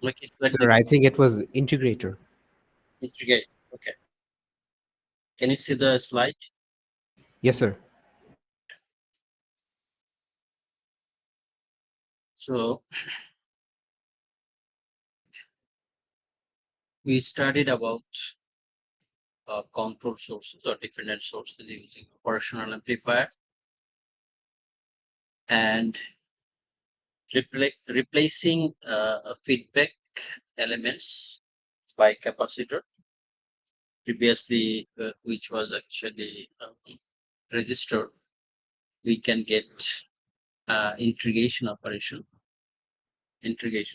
Like it's like Sir, I think it was integrator. integrate. Okay. Can you see the slide? Yes, sir. So we studied about control sources or dependent sources using operational amplifier and replacing feedback elements by capacitor previously, which was actually resistor. We can get integration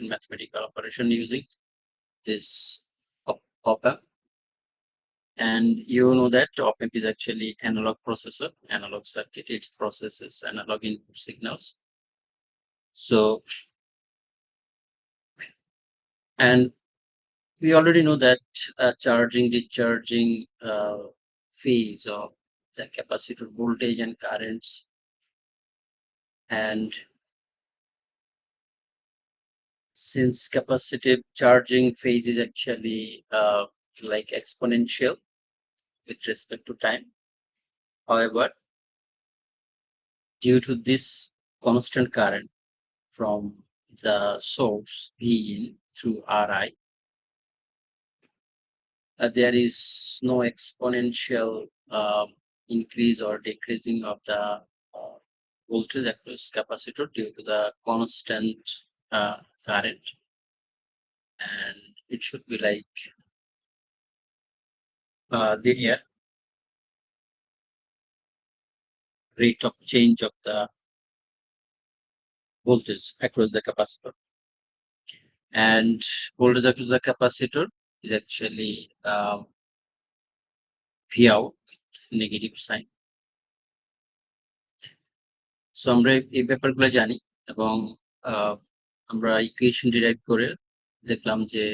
mathematical operation using this op-amp. And you know that op-amp is actually analog processor, analog circuit. It processes analog input signals. So, and we already know that charging, discharging phase of the capacitor voltage and currents, and since capacitive charging phase is actually like exponential with respect to time. However, due to this constant current from the source V in through Ri, there is no exponential increase or decreasing of the voltage across capacitor due to the constant current, and it should be like linear rate of change of the voltage across the capacitor. And voltage across the capacitor is actually V out negative sign. So আমরা এই ব্যাপারগুলো জানি এবং আমরা equation derive করে দেখলাম যে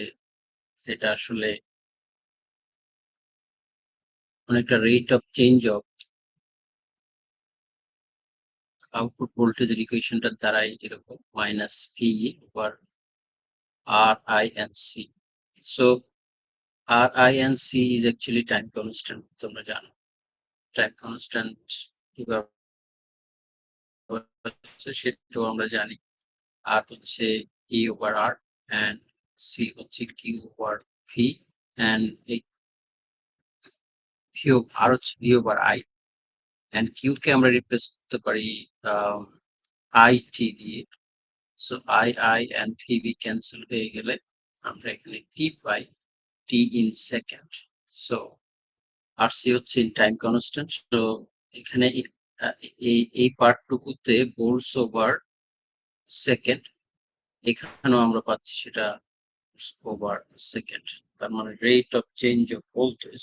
এটা আসলে অনেকটা rate of change of output ভোল্টেজের ইকুয়েশনটার দ্বারাই এরকম minus V over R I and C. So R I and C is actually time constant, তোমরা জানো টাইম কনস্ট্যান্ট কিভাবে সেটাও আমরা জানি। আর হচ্ছে E over R and C হচ্ছে কিউ ওভার ভি অ্যান্ড এই ভি আর হচ্ছে V over I and Q কে আমরা রিপ্লেস করতে পারি আই টি দিয়ে। So I and V V cancel হয়ে গেলে আমরা এখানে টি পাই, T in second. So R C হচ্ছে ইন টাইম কনস্ট্যান্ট। সো এখানে এই পার্টটুকুতে ভোল্টস ওভার সেকেন্ড, এখানেও আমরা পাচ্ছি সেটা ওভার সেকেন্ড। তার মানে rate of change of voltage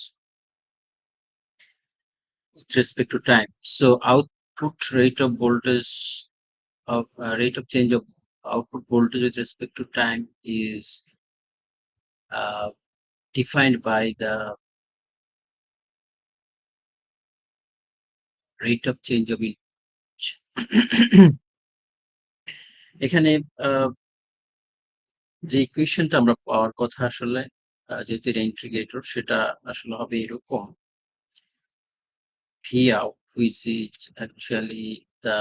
with respect to time. So output rate of voltage of rate of change of output voltage with respect to time is uh, defined by the rate of change of input. এখানে যে ইকুয়েশনটা আমরা পাওয়ার কথা আসলে যেহেতু এটা integrator, সেটা আসলে হবে এরকম V out, which is actually the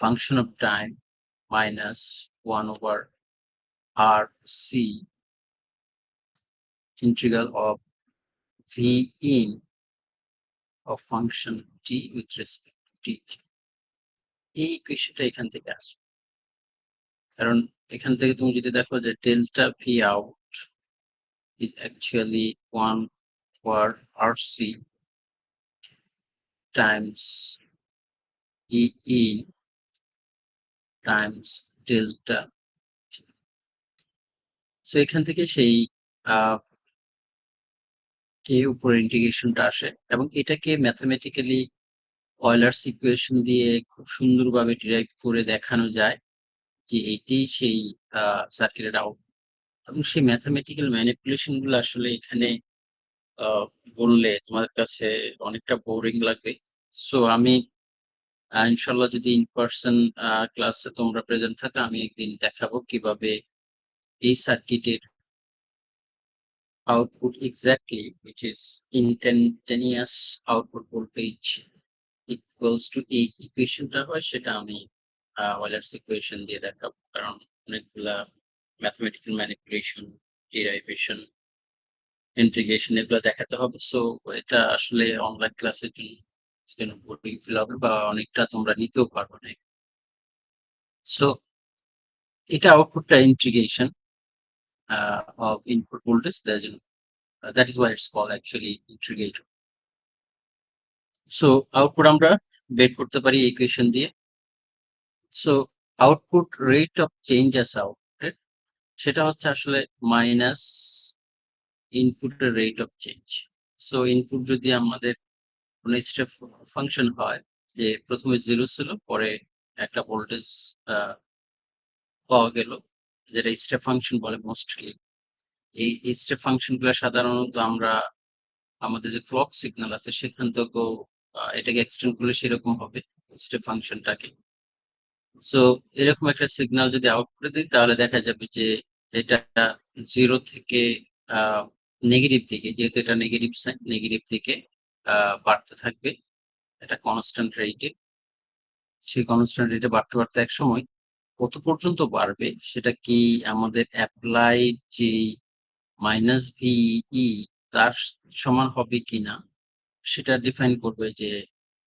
function of time minus 1 over RC integral of V in of function t with respect to t। এই ইকুয়েশনটা এখান থেকে আসবে, কারণ এখান থেকে তুমি যদি দেখো যে delta V out is actually 1 over RC times E in times delta। So এখান থেকে সেই এর উপর ইন্টিগ্রেশনটা আসে এবং এটাকে ম্যাথমেটিক্যালি অয়লার্স ইকুয়েশন দিয়ে খুব সুন্দরভাবে ডিরাইভ করে দেখানো যায় যে এটি সেই সার্কিটের আউট, এবং সেই ম্যাথমেটিক্যাল ম্যানিপুলেশন গুলো আসলে এখানে বললে তোমাদের কাছে অনেকটা বোরিং লাগবে। সো আমি ইনশাল্লাহ যদি ইন পার্সন ক্লাসে তোমরা প্রেজেন্ট থাকো, আমি একদিন দেখাবো কিভাবে এই সার্কিটের output exactly, which is instantaneous output voltage equals to এই ইকুয়েশনটা হয়, সেটা আমি ওয়েলার্স ইকুয়েশন দিয়ে দেখাবো, কারণ অনেকগুলা ম্যাথমেটিক্যাল ম্যানিপুলেশন, ডিরাইভেশন, ইন্টিগ্রেশন এগুলো দেখাতে হবে। সো এটা আসলে অনলাইন ক্লাসের জন্য পুরোপুরি ফিল হবে বা অনেকটা তোমরা নিতেও পারবে না। সো এটা আউটপুটটা integration of input voltage, that is why it's called actually integrator. So output আমরা বের করতে পারি ইকুয়েশন দিয়ে। So output rate of change as output, সেটা হচ্ছে আসলে মাইনাস ইনপুটের rate of change. So input যদি আমাদের কোনো স্টেপ ফাংশন হয়, যে প্রথমে 0 ছিল, পরে একটা ভোল্টেজ পাওয়া গেল, যেটা স্টেপ ফাংশন বলে মোস্টলি। এই স্টেপ ফাংশন গুলো সাধারণত আমরা আমাদের যে ক্লক সিগন্যাল আছে সেখান থেকেও এটাকে এক্সটেন্ড করলে সেরকম হবে স্টেপ ফাংশনটাকে। সো এরকম একটা সিগন্যাল যদি আউটপুটে দিই, তাহলে দেখা যাবে যে এটা 0 থেকে নেগেটিভ দিকে, যেহেতু এটা নেগেটিভ সাইন, নেগেটিভ দিকে বাড়তে থাকবে এটা কনস্ট্যান্ট রেটে। সেই কনস্ট্যান্ট রেটে বাড়তে বাড়তে এক সময় কত পর্যন্ত বাড়বে, সেটা কি আমাদের অ্যাপ্লাইড যে মাইনাস ভিই তার সমান হবে কিনা সেটা ডিফাইন করবে যে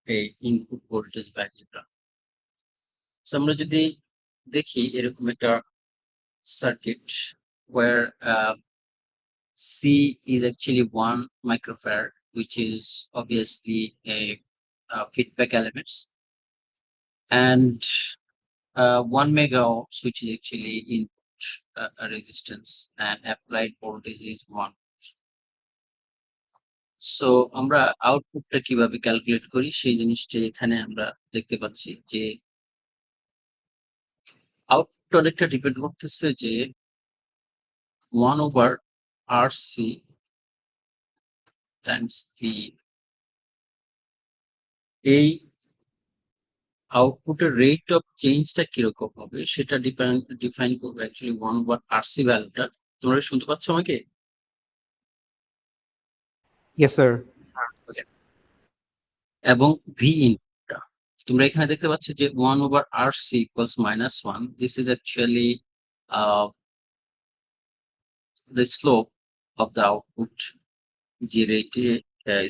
এই ইনপুট ভোল্টেজ ভ্যালুটা। সো আমরা যদি দেখি এরকম একটা circuit where C is actually 1 microfarad, which is obviously a feedback elements, and 1 mega ohms, which is actually input resistance, and applied voltage is 1. So আমরা আউটপুটটা কিভাবে ক্যালকুলেট করি সেই জিনিসটা এখানে আমরা দেখতে পাচ্ছি যে আউটপুট অনেকটা ডিপেন্ড করতেছে যে 1/RC টাইমস ভি। এই আউটপুটের রেট অফ চেঞ্জটা কিরকম হবে সেটা ডিফাইন করবে অ্যাকচুয়ালি 1/RC ভ্যালুটা। তোমরা শুনতে পাচ্ছ আমাকে? Yes, sir. ওকে। এবং ভি ইনপুটটা তোমরা এখানে দেখতে পাচ্ছ যে 1/RC equals -1। This is actually the slope of the output, যে রেটে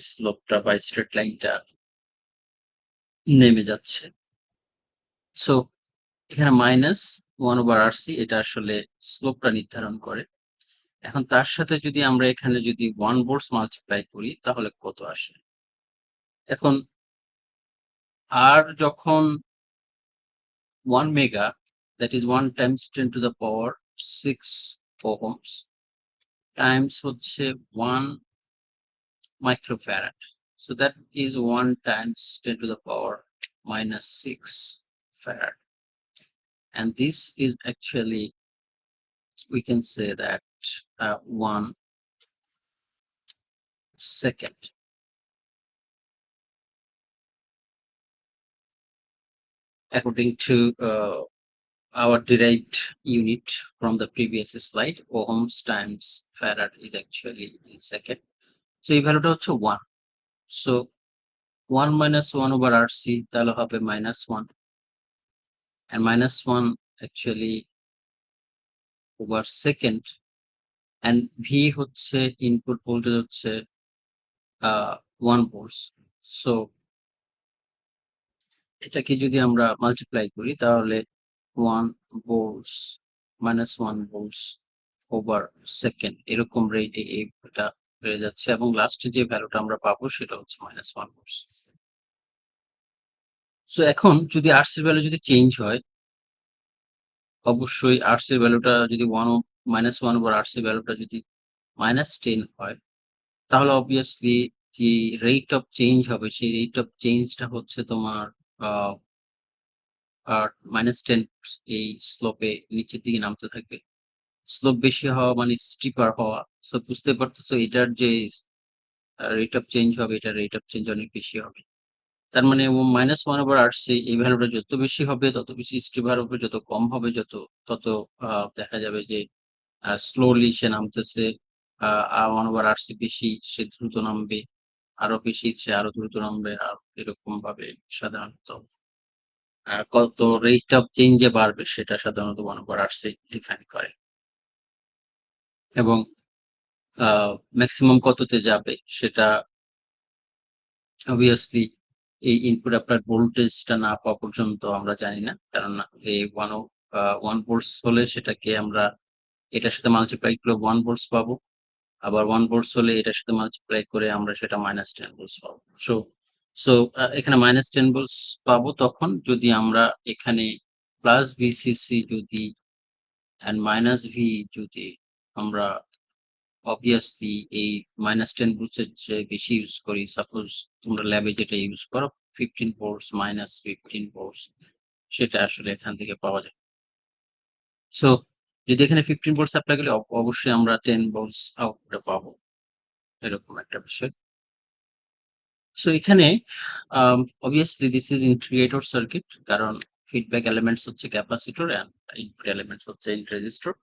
স্লোপটা বা স্ট্রেট লাইনটা নেমে যাচ্ছে। সো এখানে -1/RC এটা আসলে স্লোপটা নির্ধারণ করে। এখন তার সাথে যদি আমরা এখানে যদি 1 ভোল্টস মাল্টিপ্লাই করি তাহলে কত আসে? এখন আর যখন 1 mega, that is 1 times 10 to the power 6 ohms times হচ্ছে 1 microfarad. So that is 1 times 10 to the power -6 farad. And this is actually, we can say that 1 second. According to our derived unit from the previous slide, ohms times farad is actually in second. So এই ভ্যালুটা হচ্ছে 1. So 1 minus 1/RC তাহলে হবে -1, and -1 actually over second, and V হচ্ছে input voltage হচ্ছে 1 volts. So এটাকে যদি আমরা মাল্টিপ্লাই করি তাহলে 1 volts -1 volts ওভার সেকেন্ড এরকম রেটে এটা হয়ে যাচ্ছে, এবং লাস্টে যে ভ্যালুটা আমরা পাবো সেটা হচ্ছে -1 volts. সো এখন যদি RC এর ভ্যালু যদি চেঞ্জ হয়, অবশ্যই RC এর ভ্যালুটা যদি -1/RC ভ্যালুটা যদি -10 হয়, তাহলে অবভিয়াসলি যে রেট অফ চেঞ্জ হবে সেই রেট অফ চেঞ্জটা হচ্ছে তোমার -10 এই স্লোপে নিচের দিকে নামতে থাকবে। স্লোপ বেশি হওয়া মানে স্টিপার হওয়া। সো বুঝতে পারতেছো এটার যে রেট অফ চেঞ্জ হবে, এটার রেট অফ চেঞ্জ অনেক বেশি হবে। তার মানে -1/RC এই ভ্যালুটা যত বেশি হবে তত বেশি স্টিপার হবে, যত কম হবে তত দেখা যাবে যে স্লোলি সে নামতেছে, 1/RC বেশি সে দ্রুত নামবে, আরো বেশি সে আরো দ্রুত নামবে, আর এরকম ভাবে সাধারণত কত রেট অফ চেঞ্জে বাড়বে সেটা সাধারণত 1/RC ডিফাইন করে, এবং ম্যাক্সিমাম কততে যাবে সেটা অবভিয়াসলি এই ইনপুট অ্যাপ্লাইড ভোল্টেজটা না পাওয়া পর্যন্ত আমরা জানি না, কারণ এই 1 ভোল্টস হলে সেটাকে আমরা এটার সাথে মাল্টিপ্লাই করে 1 ভোল্টস পাবো, আবার 1 ভোল্টস হলে এটার সাথে মাল্টিপ্লাই করে আমরা সেটা -10 ভোল্টস পাবো। সো সো এখানে -10 ভোল্টস পাবো তখন যদি আমরা এখানে প্লাস ভিসিসি যদি অ্যান্ড মাইনাস ভি যদি আমরা অবভিয়াসলি এই -10 ভোল্টস এর চেয়ে বেশি ইউজ করি, সাপোজ তোমরা ল্যাবে যেটা ইউজ করো 15 ভোল্টস -15 ভোল্টস, সেটা আসলে এখান থেকে পাওয়া যায়। সো যদি এখানে 15 ভোল্টস অ্যাপ্লাই করি অবশ্যই আমরা 10 ভোল্টস আউটপুটে পাবো, এরকম একটা বিষয়। সো এখানে obviously this is integrator circuit, কারণ ফিডব্যাক এলিমেন্টস হচ্ছে ক্যাপাসিটর এন্ড ইনপুট এলিমেন্টস হচ্ছে রেজিস্টর,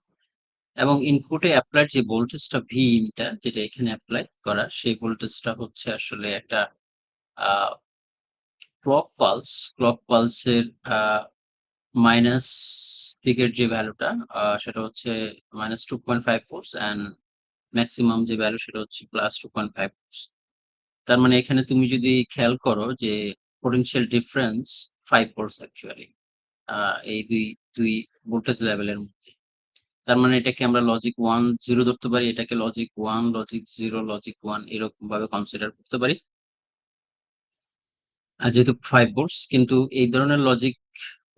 এবং ইনপুটে অ্যাপ্লাইড যে ভোল্টেজটা ভি ইনটা যেটা এখানে অ্যাপ্লাই করা, সেই ভোল্টেজটা হচ্ছে আসলে একটা ক্লক পালসের মাইনাস দিকের যে ভ্যালুটা সেটা হচ্ছে -2.5 ভোল্টস অ্যান্ড ম্যাক্সিমাম যে ভ্যালু সেটা হচ্ছে +2.5 ভোল্টস। তার মানে এখানে তুমি যদি খেয়াল করো যে পোটেনশিয়াল ডিফারেন্স 5 ভোল্টস অ্যাকচুয়ালি এই দুই দুই ভোল্টেজ লেভেলের মধ্যে। তার মানে এটাকে আমরা লজিক 1 0 ধরতে পারি, এটাকে লজিক 1 লজিক 0 লজিক 1 এরকম ভাবে কনসিডার করতে পারি। আর যেহেতু 5 ভোল্টস, কিন্তু এই ধরনের লজিক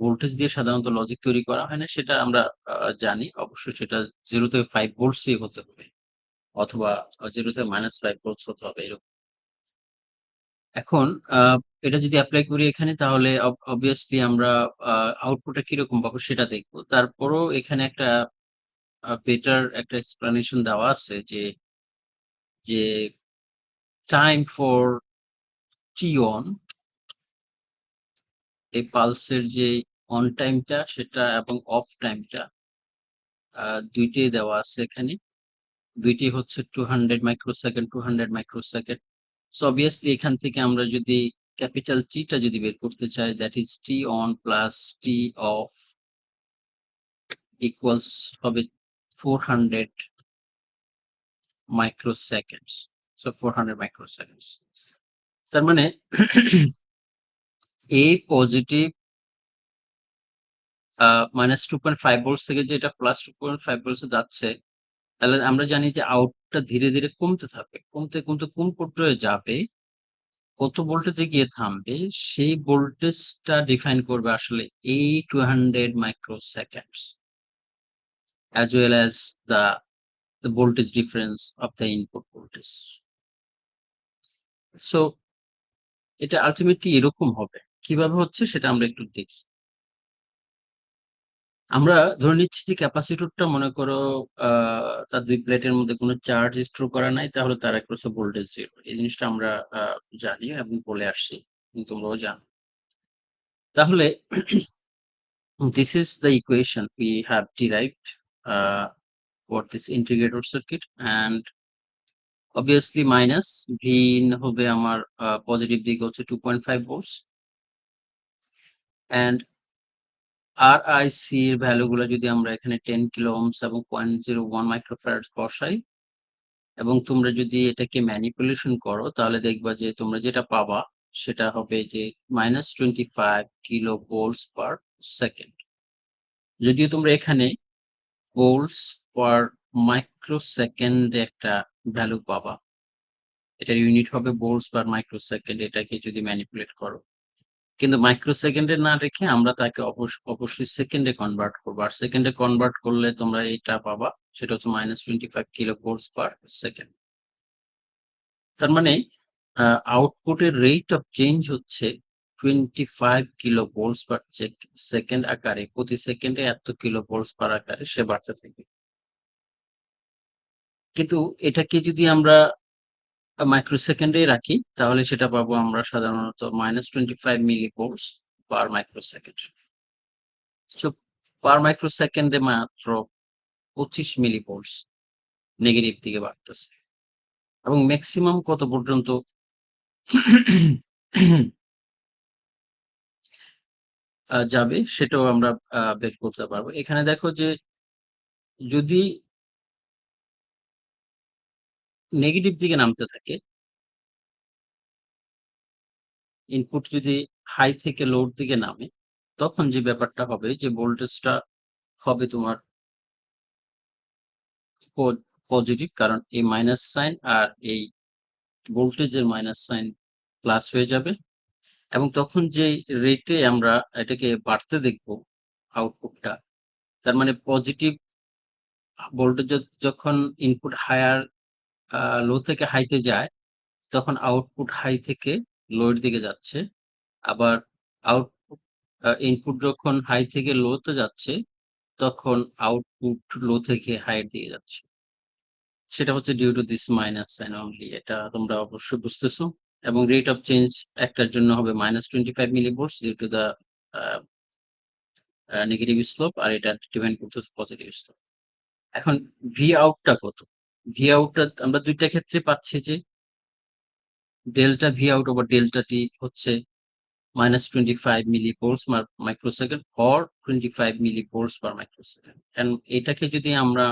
ভোল্টেজ দিয়ে সাধারণত লজিক তৈরি করা হয় না, সেটা আমরা জানি। অবশ্যই সেটা 0 থেকে 5 ভোল্টসই হতে হবে, অথবা 0 থেকে -5 ভোল্টস হতে হবে এরকম। এখন এটা যদি এপ্লাই করি এখানে, তাহলে অবভিয়াসলি আমরা আউটপুটটা কিরকম পাবো সেটা দেখবো। তারপরও এখানে একটা বেটার একটা এক্সপ্লানেশন দেওয়া আছে যে যে টাইম ফর টি অন, এই পালসের যে অন টাইমটা সেটা এবং অফ টাইমটা দুইটাই দেওয়া আছে এখানে। দুইটি হচ্ছে 200 মাইক্রোসেকেন্ড 200 মাইক্রোসেকেন্ড। সো অবভিয়াসলি এখান থেকে আমরা যদি ক্যাপিটাল টি টা যদি বের করতে চাই, that is T on plus T of equals হবে 400 মাইক্রোসেকেন্ডস। সো 400 মাইক্রোসেকেন্ডস, তার মানে এই পজিটিভ -2.5 ভোল্টস থেকে যে এটা +2.5 ভোল্টস যাচ্ছে, তাহলে আমরা জানি যে আউটটা ধীরে ধীরে কমতে থাকবে, কমতে কমতে কোন পর্যায়ে যাবে, কত ভোল্টেজে গিয়ে থামবে, সেই ভোল্টেজটা ডিফাইন করবে আসলে এই 200 মাইক্রোসেকেন্ডস, as well as the voltage difference of the input voltage. So এটা আলটিমেটলি এরকম হবে। কিভাবে হচ্ছে সেটা আমরা একটু দেখি। আমরা ধরে নিচ্ছি যে ক্যাপাসিটরটা মনে করো তার দুই প্লেটের মধ্যে কোনো চার্জ স্টোর করা নাই, তাহলে তার অ্যাক্রস ভোল্টেজ 0। এই জিনিসটা আমরা জানি এবং বলে আসছি, তোমরাও জানো। তাহলে this is the equation we have derived for this integrator circuit, and obviously minus v in হবে আমার পজিটিভ দিকে হচ্ছে 2.5 ভোল্টস, and RIC এর ভ্যালুগুলো যদি আমরা এখানে 10 কিলো ওহমস এবং 0.01 মাইক্রোফ্যারাড বসাই, এবং তোমরা যদি এটাকে ম্যানিপুলেশন করো, তাহলে দেখবা যে তোমরা যেটা পাবা সেটা হবে যে -25 কিলো ভোল্টস পার সেকেন্ড। যদিও তোমরা এখানে ভোল্টস পার মাইক্রোসেকেন্ড একটা ভ্যালু পাবা, এটার ইউনিট হবে ভোল্টস পার মাইক্রোসেকেন্ড এটাকে যদি ম্যানিপুলেট করো, কিন্তু মাইক্রোসেকেন্ডে না রেখে আমরা তাকে অবশ্যই সেকেন্ডে কনভার্ট করবো, আর সেকেন্ডে কনভার্ট করলে তোমরা এটা পাবা, সেটা হচ্ছে -25 কিলো ভোল্টস পার সেকেন্ড। তার মানে আউটপুটের রেট অফ চেঞ্জ হচ্ছে 25 কিলো ভোল্টস পার সেকেন্ড আকারে, প্রতি সেকেন্ডে এত কিলো ভোল্টস পার আকারে সে বাড়তে থাকবে। কিন্তু এটাকে যদি আমরা মাইক্রোসেকেন্ডে রাখি, তাহলে সেটা পাবো আমরা সাধারণত -25 মিলি ভোল্টস পার মাইক্রোসেকেন্ড। পার মাইক্রোসেকেন্ডে মাত্র 25 মিলিভোল্টস নেগেটিভ দিকে বাড়তেছে এবং ম্যাক্সিমাম কত পর্যন্ত যাবে সেটাও আমরা বের করতে পারবো। এখানে দেখো যে যদি নেগেটিভ দিকে নামতে থাকে, ইনপুট যদি হাই থেকে লোর দিকে নামে, তখন যে ব্যাপারটা হবে যে ভোল্টেজটা হবে তোমার পজিটিভ, কারণ এই মাইনাস সাইন আর এই ভোল্টেজের মাইনাস সাইন প্লাস হয়ে যাবে এবং তখন যে রেটে আমরা এটাকে বাড়তে দেখবো আউটপুটটা, তার মানে পজিটিভ ভোল্টেজ যখন ইনপুট হায়ার লো থেকে হাইতে যায়, তখন আউটপুট হাই থেকে লোর দিকে যাচ্ছে। আবার আউটপুট ইনপুট যখন হাই থেকে লোতে যাচ্ছে, তখন আউটপুট লো থেকে হাইয়ের দিকে যাচ্ছে। সেটা হচ্ছে due to this minus sign only. এটা তোমরা অবশ্যই বুঝতেছো। এবং রেট অফ চেঞ্জ একটার জন্য হবে -25 millivolts due to the negative slope, আর এটা ডিপেন্ড করতেছে পজিটিভ স্লোপ। এখন ভি আউটটা কত? ভি আউটটা আমরা দুইটা ক্ষেত্রে পাচ্ছি যে delta V out over delta T হচ্ছে -25 millivolts per microsecond or 25 millivolts per microsecond। and এটাকে যদি আমরা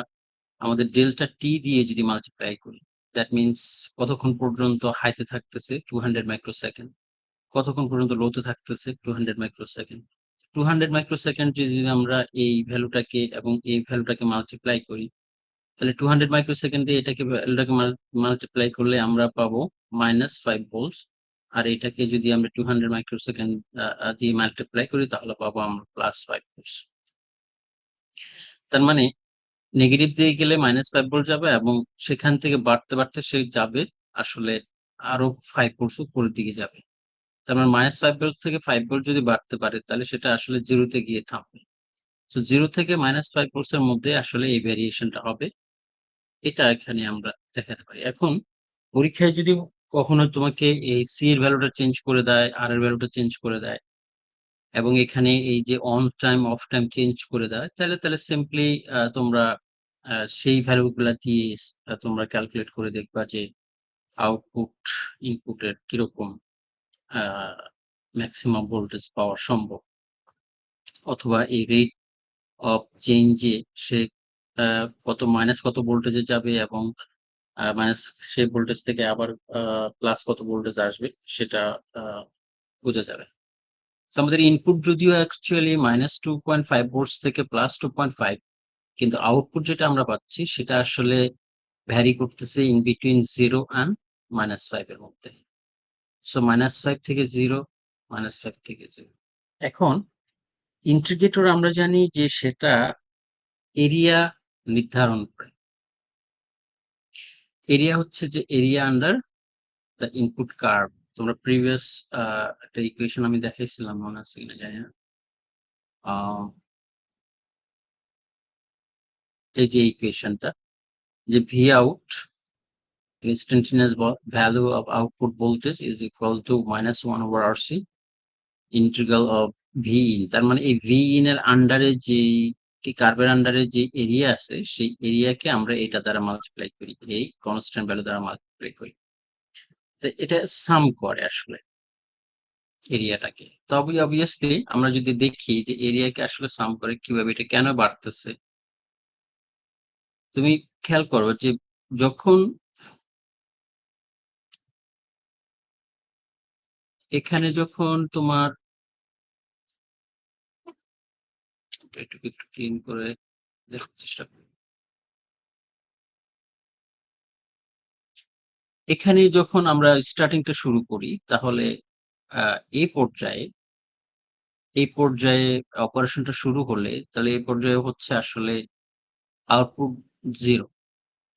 আমাদের ডেল্টা টি দিয়ে যদি মাল্টিপ্লাই করি, দ্যাট মিনস কতক্ষণ পর্যন্ত হাইতে থাকতেছে 200 মাইক্রোসেকেন্ড, কতক্ষণ পর্যন্ত লোতে থাকতেছে 200 মাইক্রোসেকেন্ড। 200 মাইক্রোসেকেন্ড যদি আমরা এই ভ্যালুটাকে এবং এই ভ্যালুটাকে মাল্টিপ্লাই করি, তাহলে 200 মাইক্রোসেকেন্ড দিয়ে এটাকে ভ্যালুটাকে মাল্টিপ্লাই করলে আমরা পাবো -5 ভোল্টস। আর এটাকে যদি আমরা 200 মাইক্রোসেকেন্ড দিয়ে মাল্টিপ্লাই করি, তাহলে পাবো আমরা +5 ভোল্টস। তার মানে নেগেটিভ দিয়ে গেলে -5 ভোল্ট যাবে এবং সেখান থেকে বাড়তে বাড়তে সে যাবে আসলে আরো 5 ভোল্টস উপরের দিকে যাবে। তার মানে -5 ভোল্ট থেকে 5 ভোল্ট যদি বাড়তে পারে, তাহলে সেটা আসলে জিরোতে গিয়ে থামবে। তো জিরো থেকে -5 ভোল্টস এর মধ্যে আসলে এই ভেরিয়েশনটা হবে। এটা এখানে আমরা দেখাতে পারি। এখন পরীক্ষায় যদি কখনো তোমাকে এই সি এর ভ্যালুটা চেঞ্জ করে দেয়, আর এর ভ্যালুটা চেঞ্জ করে দেয় এবং এখানে এই যে on time of time change করে দেয়, তাহলে সিম্পলি তোমরা সেই ভ্যালুগুলা দিয়ে তোমরা ক্যালকুলেট করে দেখবা যে আউটপুট ইনপুটের কিরকম ম্যাক্সিমাম ভোল্টেজ পাওয়া সম্ভব, অথবা এই রেট অফ চেঞ্জে সে কত মাইনাস কত ভোল্টেজে যাবে এবং মাইনাস সেই ভোল্টেজ থেকে আবার প্লাস কত ভোল্টেজ আসবে সেটা বোঝা যাবে। তো আমাদের ইনপুট যদিও অ্যাকচুয়ালি -2.5 ভোল্টস থেকে +2.5, কিন্তু আউটপুট যেটা আমরা পাচ্ছি সেটা আসলে ভ্যারি করতেছে ইন বিটুইন 0 অ্যান্ড -5 এর মধ্যে। সো -5 থেকে 0, -5 থেকে 0। এখন ইন্টিগ্রেটর আমরা জানি যে সেটা এরিয়া নির্ধারণ করে। এরিয়া হচ্ছে যে area under the input curve. তোমরা প্রিভিয়াস একটা ইকুয়েশন আমি দেখাইছিলাম, মনে আছে কিনা জানি না। এই যে ইকুয়েশনটা, যে V out instantaneous value of output voltage is equal to -1 over RC integral of V in। তার মানে এই V in এর আন্ডারে যে কার্ভের আন্ডারে যে এরিয়া আছে, সেই এরিয়াকে আমরা এটা দ্বারা মাল্টিপ্লাই করি, এই কনস্ট্যান্ট ভ্যালু দ্বারা মাল্টিপ্লাই করি। তো এটা সাম করে আসলে এরিয়াটাকে। তবে অবভিয়াসলি আমরা যদি দেখি যে এরিয়াকে আসলে সাম করে কিভাবে, এটা কেন বাড়তেছে, তুমি খেয়াল করো যে যখন এখানে যখন তোমার একটু একটু ক্লিন করে দেখার চেষ্টা করি। এখানে যখন আমরা স্টার্টিংটা শুরু করি, তাহলে এই পর্যায়ে অপারেশনটা শুরু হলে, তাহলে এই পর্যায়ে হচ্ছে আসলে আউটপুট 0,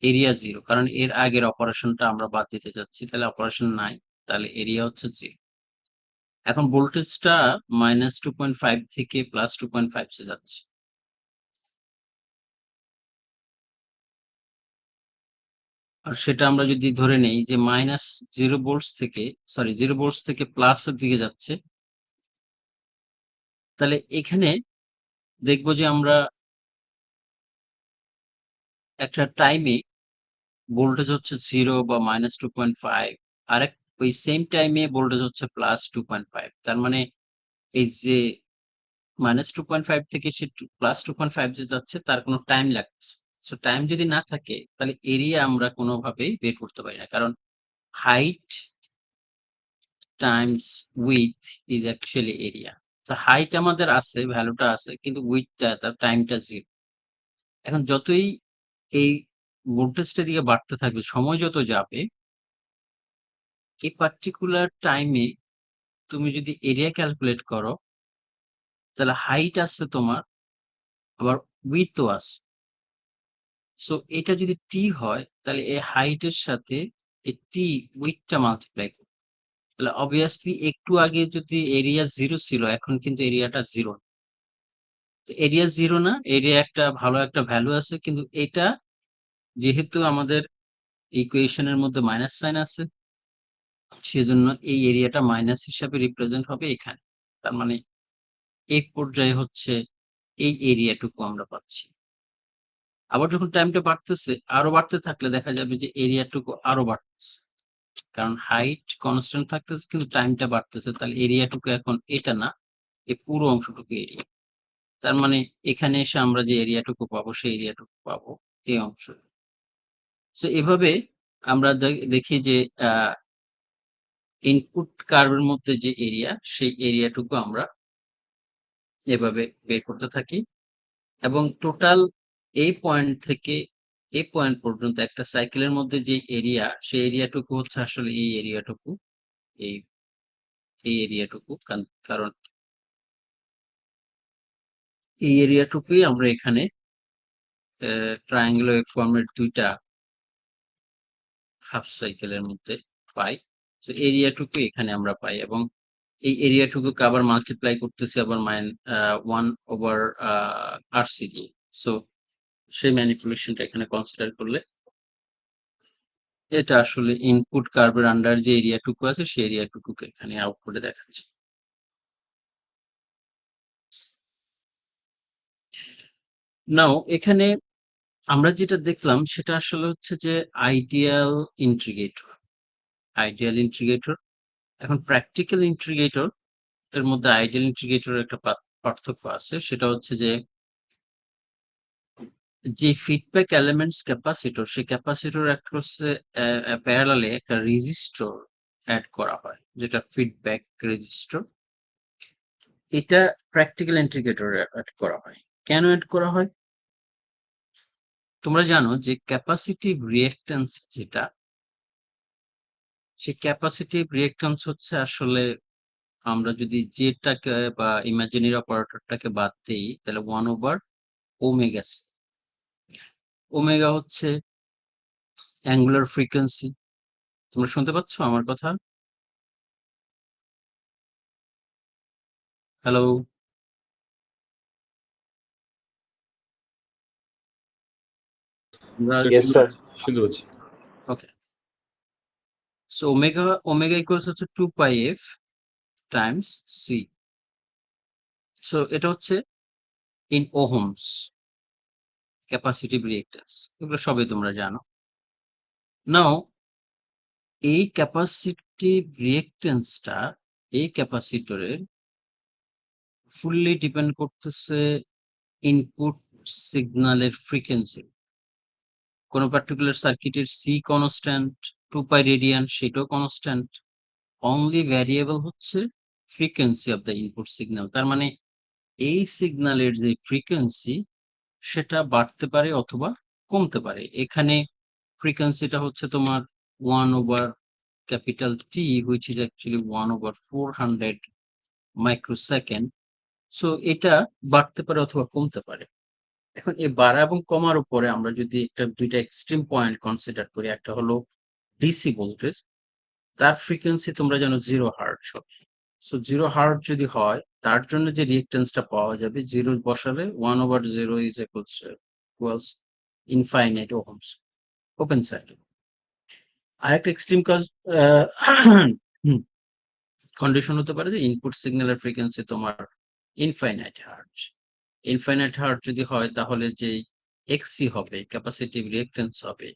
এরিয়া 0, কারণ এর আগের অপারেশনটা আমরা বাদ দিতে যাচ্ছি, তাহলে অপারেশন নাই, তাহলে এরিয়া হচ্ছে 0। এখন ভোল্টেজটা -2.5 থেকে +2.5 এ যাচ্ছে। আর সেটা আমরা যদি ধরে নেই যে -0 ভোল্টস থেকে 0 ভোল্টস থেকে প্লাসের দিকে যাচ্ছে, তাহলে এখানে দেখবো যে আমরা একটা টাইমে ভোল্টেজ হচ্ছে 0 বা -2.5, আরেক ওই সেম টাইমে ভোল্টেজ হচ্ছে +2.5। তার মানে এই যে -2.5 থেকে সে +2.5 যে যাচ্ছে তার কোনো টাইম লাগতেছে। সো টাইম যদি না থাকে তাহলে এরিয়া আমরা কোনোভাবেই বের করতে পারি না। কারণ height Times width is actually area. তো হাইট আমাদের আছে, ভ্যালুটা আছে, কিন্তু উইডথটা তার টাইমটা 0। এখন যতই এই ভোল্টেজটার দিকে বাড়তে থাকবে, সময় যত যাবে, এই পার্টিকুলার টাইমে তুমি যদি এরিয়া ক্যালকুলেট করো, তাহলে হাইট আছে তোমার, আবার উইডথও আছে। সো এটা যদি টি হয়, তাহলে এই হাইটের সাথে এই টি উইডথটা মাল্টিপ্লাই করবে। তাহলে অবভিয়াসলি একটু আগে যদি এরিয়া 0 ছিল, এখন কিন্তু এরিয়াটা 0। তো এরিয়া 0 না, এরিয়া একটা ভালো একটা ভ্যালু আছে, কিন্তু এটা যেহেতু আমাদের ইকুয়েশনের মধ্যে মাইনাস সাইন আছে, সেজন্য এই এরিয়াটা মাইনাস হিসাবে রিপ্রেজেন্ট হবে এখানে। তার মানে এই পর্যায়ে হচ্ছে এই এরিয়াটুকু আমরা পাচ্ছি। আবার যখন টাইমটা বাড়তেছে, আরো বাড়তে থাকলে দেখা যাবে যে এরিয়াটুকু আরো বাড়তেছে। কারণ হাইট কনস্ট্যান্ট থাকতেছে কিন্তু টাইমটা বাড়তেছে, তাহলে এরিয়াটুকু এখন এটা না, এই পুরো অংশটুকু এরিয়া। তার মানে এখানে এসে আমরা যে এরিয়াটুকু পাবো সেই এরিয়াটুকু পাবো এই অংশ। সো এভাবে আমরা দেখি যে ইনপুট কার্ভের মধ্যে যে এরিয়া, সেই এরিয়াটুকু আমরা এভাবে বের করতে থাকি, এবং টোটাল এই পয়েন্ট থেকে এই পয়েন্ট পর্যন্ত একটা সাইকেলের মধ্যে যে এরিয়া, সেই এরিয়াটুকু হচ্ছে আসলে এই এরিয়াটুকু, এই এই এরিয়াটুকু। কারণ এই এরিয়াটুকুই আমরা এখানে ট্রায়াঙ্গুলার ফর্মের দুইটা হাফ সাইকেলের মধ্যে পাই। তো এরিয়াটুকু এখানে আমরা পাই, এবং এই এরিয়াটুকুকে আবার মাল্টিপ্লাই করতেছি আবার 1/RC দিয়ে। সো সেই ম্যানিপুলেশনটা এখানে কনসিডার করলে এটা আসলে ইনপুট কার্ভের আন্ডার যে এরিয়াটুকু আছে সেই এরিয়াটুকুকে এখানে আউটপুটে দেখাচ্ছে। নাও এখানে আমরা যেটা দেখলাম সেটা আসলে হচ্ছে যে আইডিয়াল ইন্টিগ্রেটর। Ideal integrator. এখন প্র্যাকটিক্যাল ইন্টিগ্রেটর এর মধ্যে আইডিয়াল ইন্টিগ্রেটরের একটা পার্থক্য আছে, সেটা হচ্ছে যে ফিডব্যাক এলিমেন্টস ক্যাপাসিটর, সেই ক্যাপাসিটর অ্যাক্রসে প্যারালালে একটা রেজিস্টর অ্যাড করা হয়, যেটা ফিডব্যাক রেজিস্টর। এটা প্র্যাকটিক্যাল ইন্টিগ্রেটরে অ্যাড করা হয়। কেন অ্যাড করা হয়? তোমরা জানো যে ক্যাপাসিটিভ রিঅ্যাক্ট্যান্স যেটা, সেই ক্যাপাসিটিভ রিঅ্যাক্ট্যান্স হচ্ছে আসলে আমরা যদি জেটাকে বা ইমাজিনারি অপারেটরটাকে বাদ দেই, তাহলে 1/ওমেগা। ওমেগা হচ্ছে অ্যাঙ্গুলার ফ্রিকোয়েন্সি। তোমরা শুনতে পাচ্ছ আমার কথা? হ্যালো? Yes, sir. শুনতে পাচ্ছি। ওকে। সো ওমেগা ইকুয়ালস হচ্ছে 2πf টাইমস সি। সো এটা হচ্ছে ইন ওহমস ক্যাপাসিটিভ রিঅ্যাক্ট্যান্স। এগুলো সবই তোমরা জানো। নাও এই ক্যাপাসিটিভ রিঅ্যাক্ট্যান্সটা এই ক্যাপাসিটরের ফুললি ডিপেন্ড করতেছে ইনপুট সিগন্যালের ফ্রিকোয়েন্সি। কোনো পার্টিকুলার সার্কিটের সি কনস্ট্যান্ট, 2π রেডিয়ান, সেটাও কনস্ট্যান্ট। অনলি ভ্যারিয়েবল হচ্ছে frequency of the input signal. তার মানে এই সিগন্যালের যে ফ্রিকোয়েন্সি, সেটা বাড়তে পারে অথবা কমতে পারে। এখানে ফ্রিকোয়েন্সিটা হচ্ছে তোমার 1/T, which is actually 1/400 microsecond. So এটা বাড়তে পারে অথবা কমতে পারে। এখন এই বাড়া এবং কমার উপরে আমরা যদি দুইটা এক্সট্রিম পয়েন্ট কনসিডার করি, একটা হলো ডিসি ভোল্টেজ, তার ফ্রিকোয়েন্সি তোমরা জানো 0 হার্টজ হবে। সো 0 হার্টজ যদি হয়, তার জন্য যে রিঅ্যাক্ট্যান্সটা পাওয়া যাবে, 0 বসালে 1/0 is equals infinite Ohm's, open circuit. আরেকটা এক্সট্রিম কন্ডিশন হতে পারে যে ইনপুট সিগন্যালের ফ্রিকোয়েন্সি তোমার ইনফাইনাইট হার্টজ। ইনফাইনাইট হার্টজ যদি হয়, তাহলে যে এক্সি হবে, ক্যাপাসিটিভ রিঅ্যাক্ট্যান্স হবে।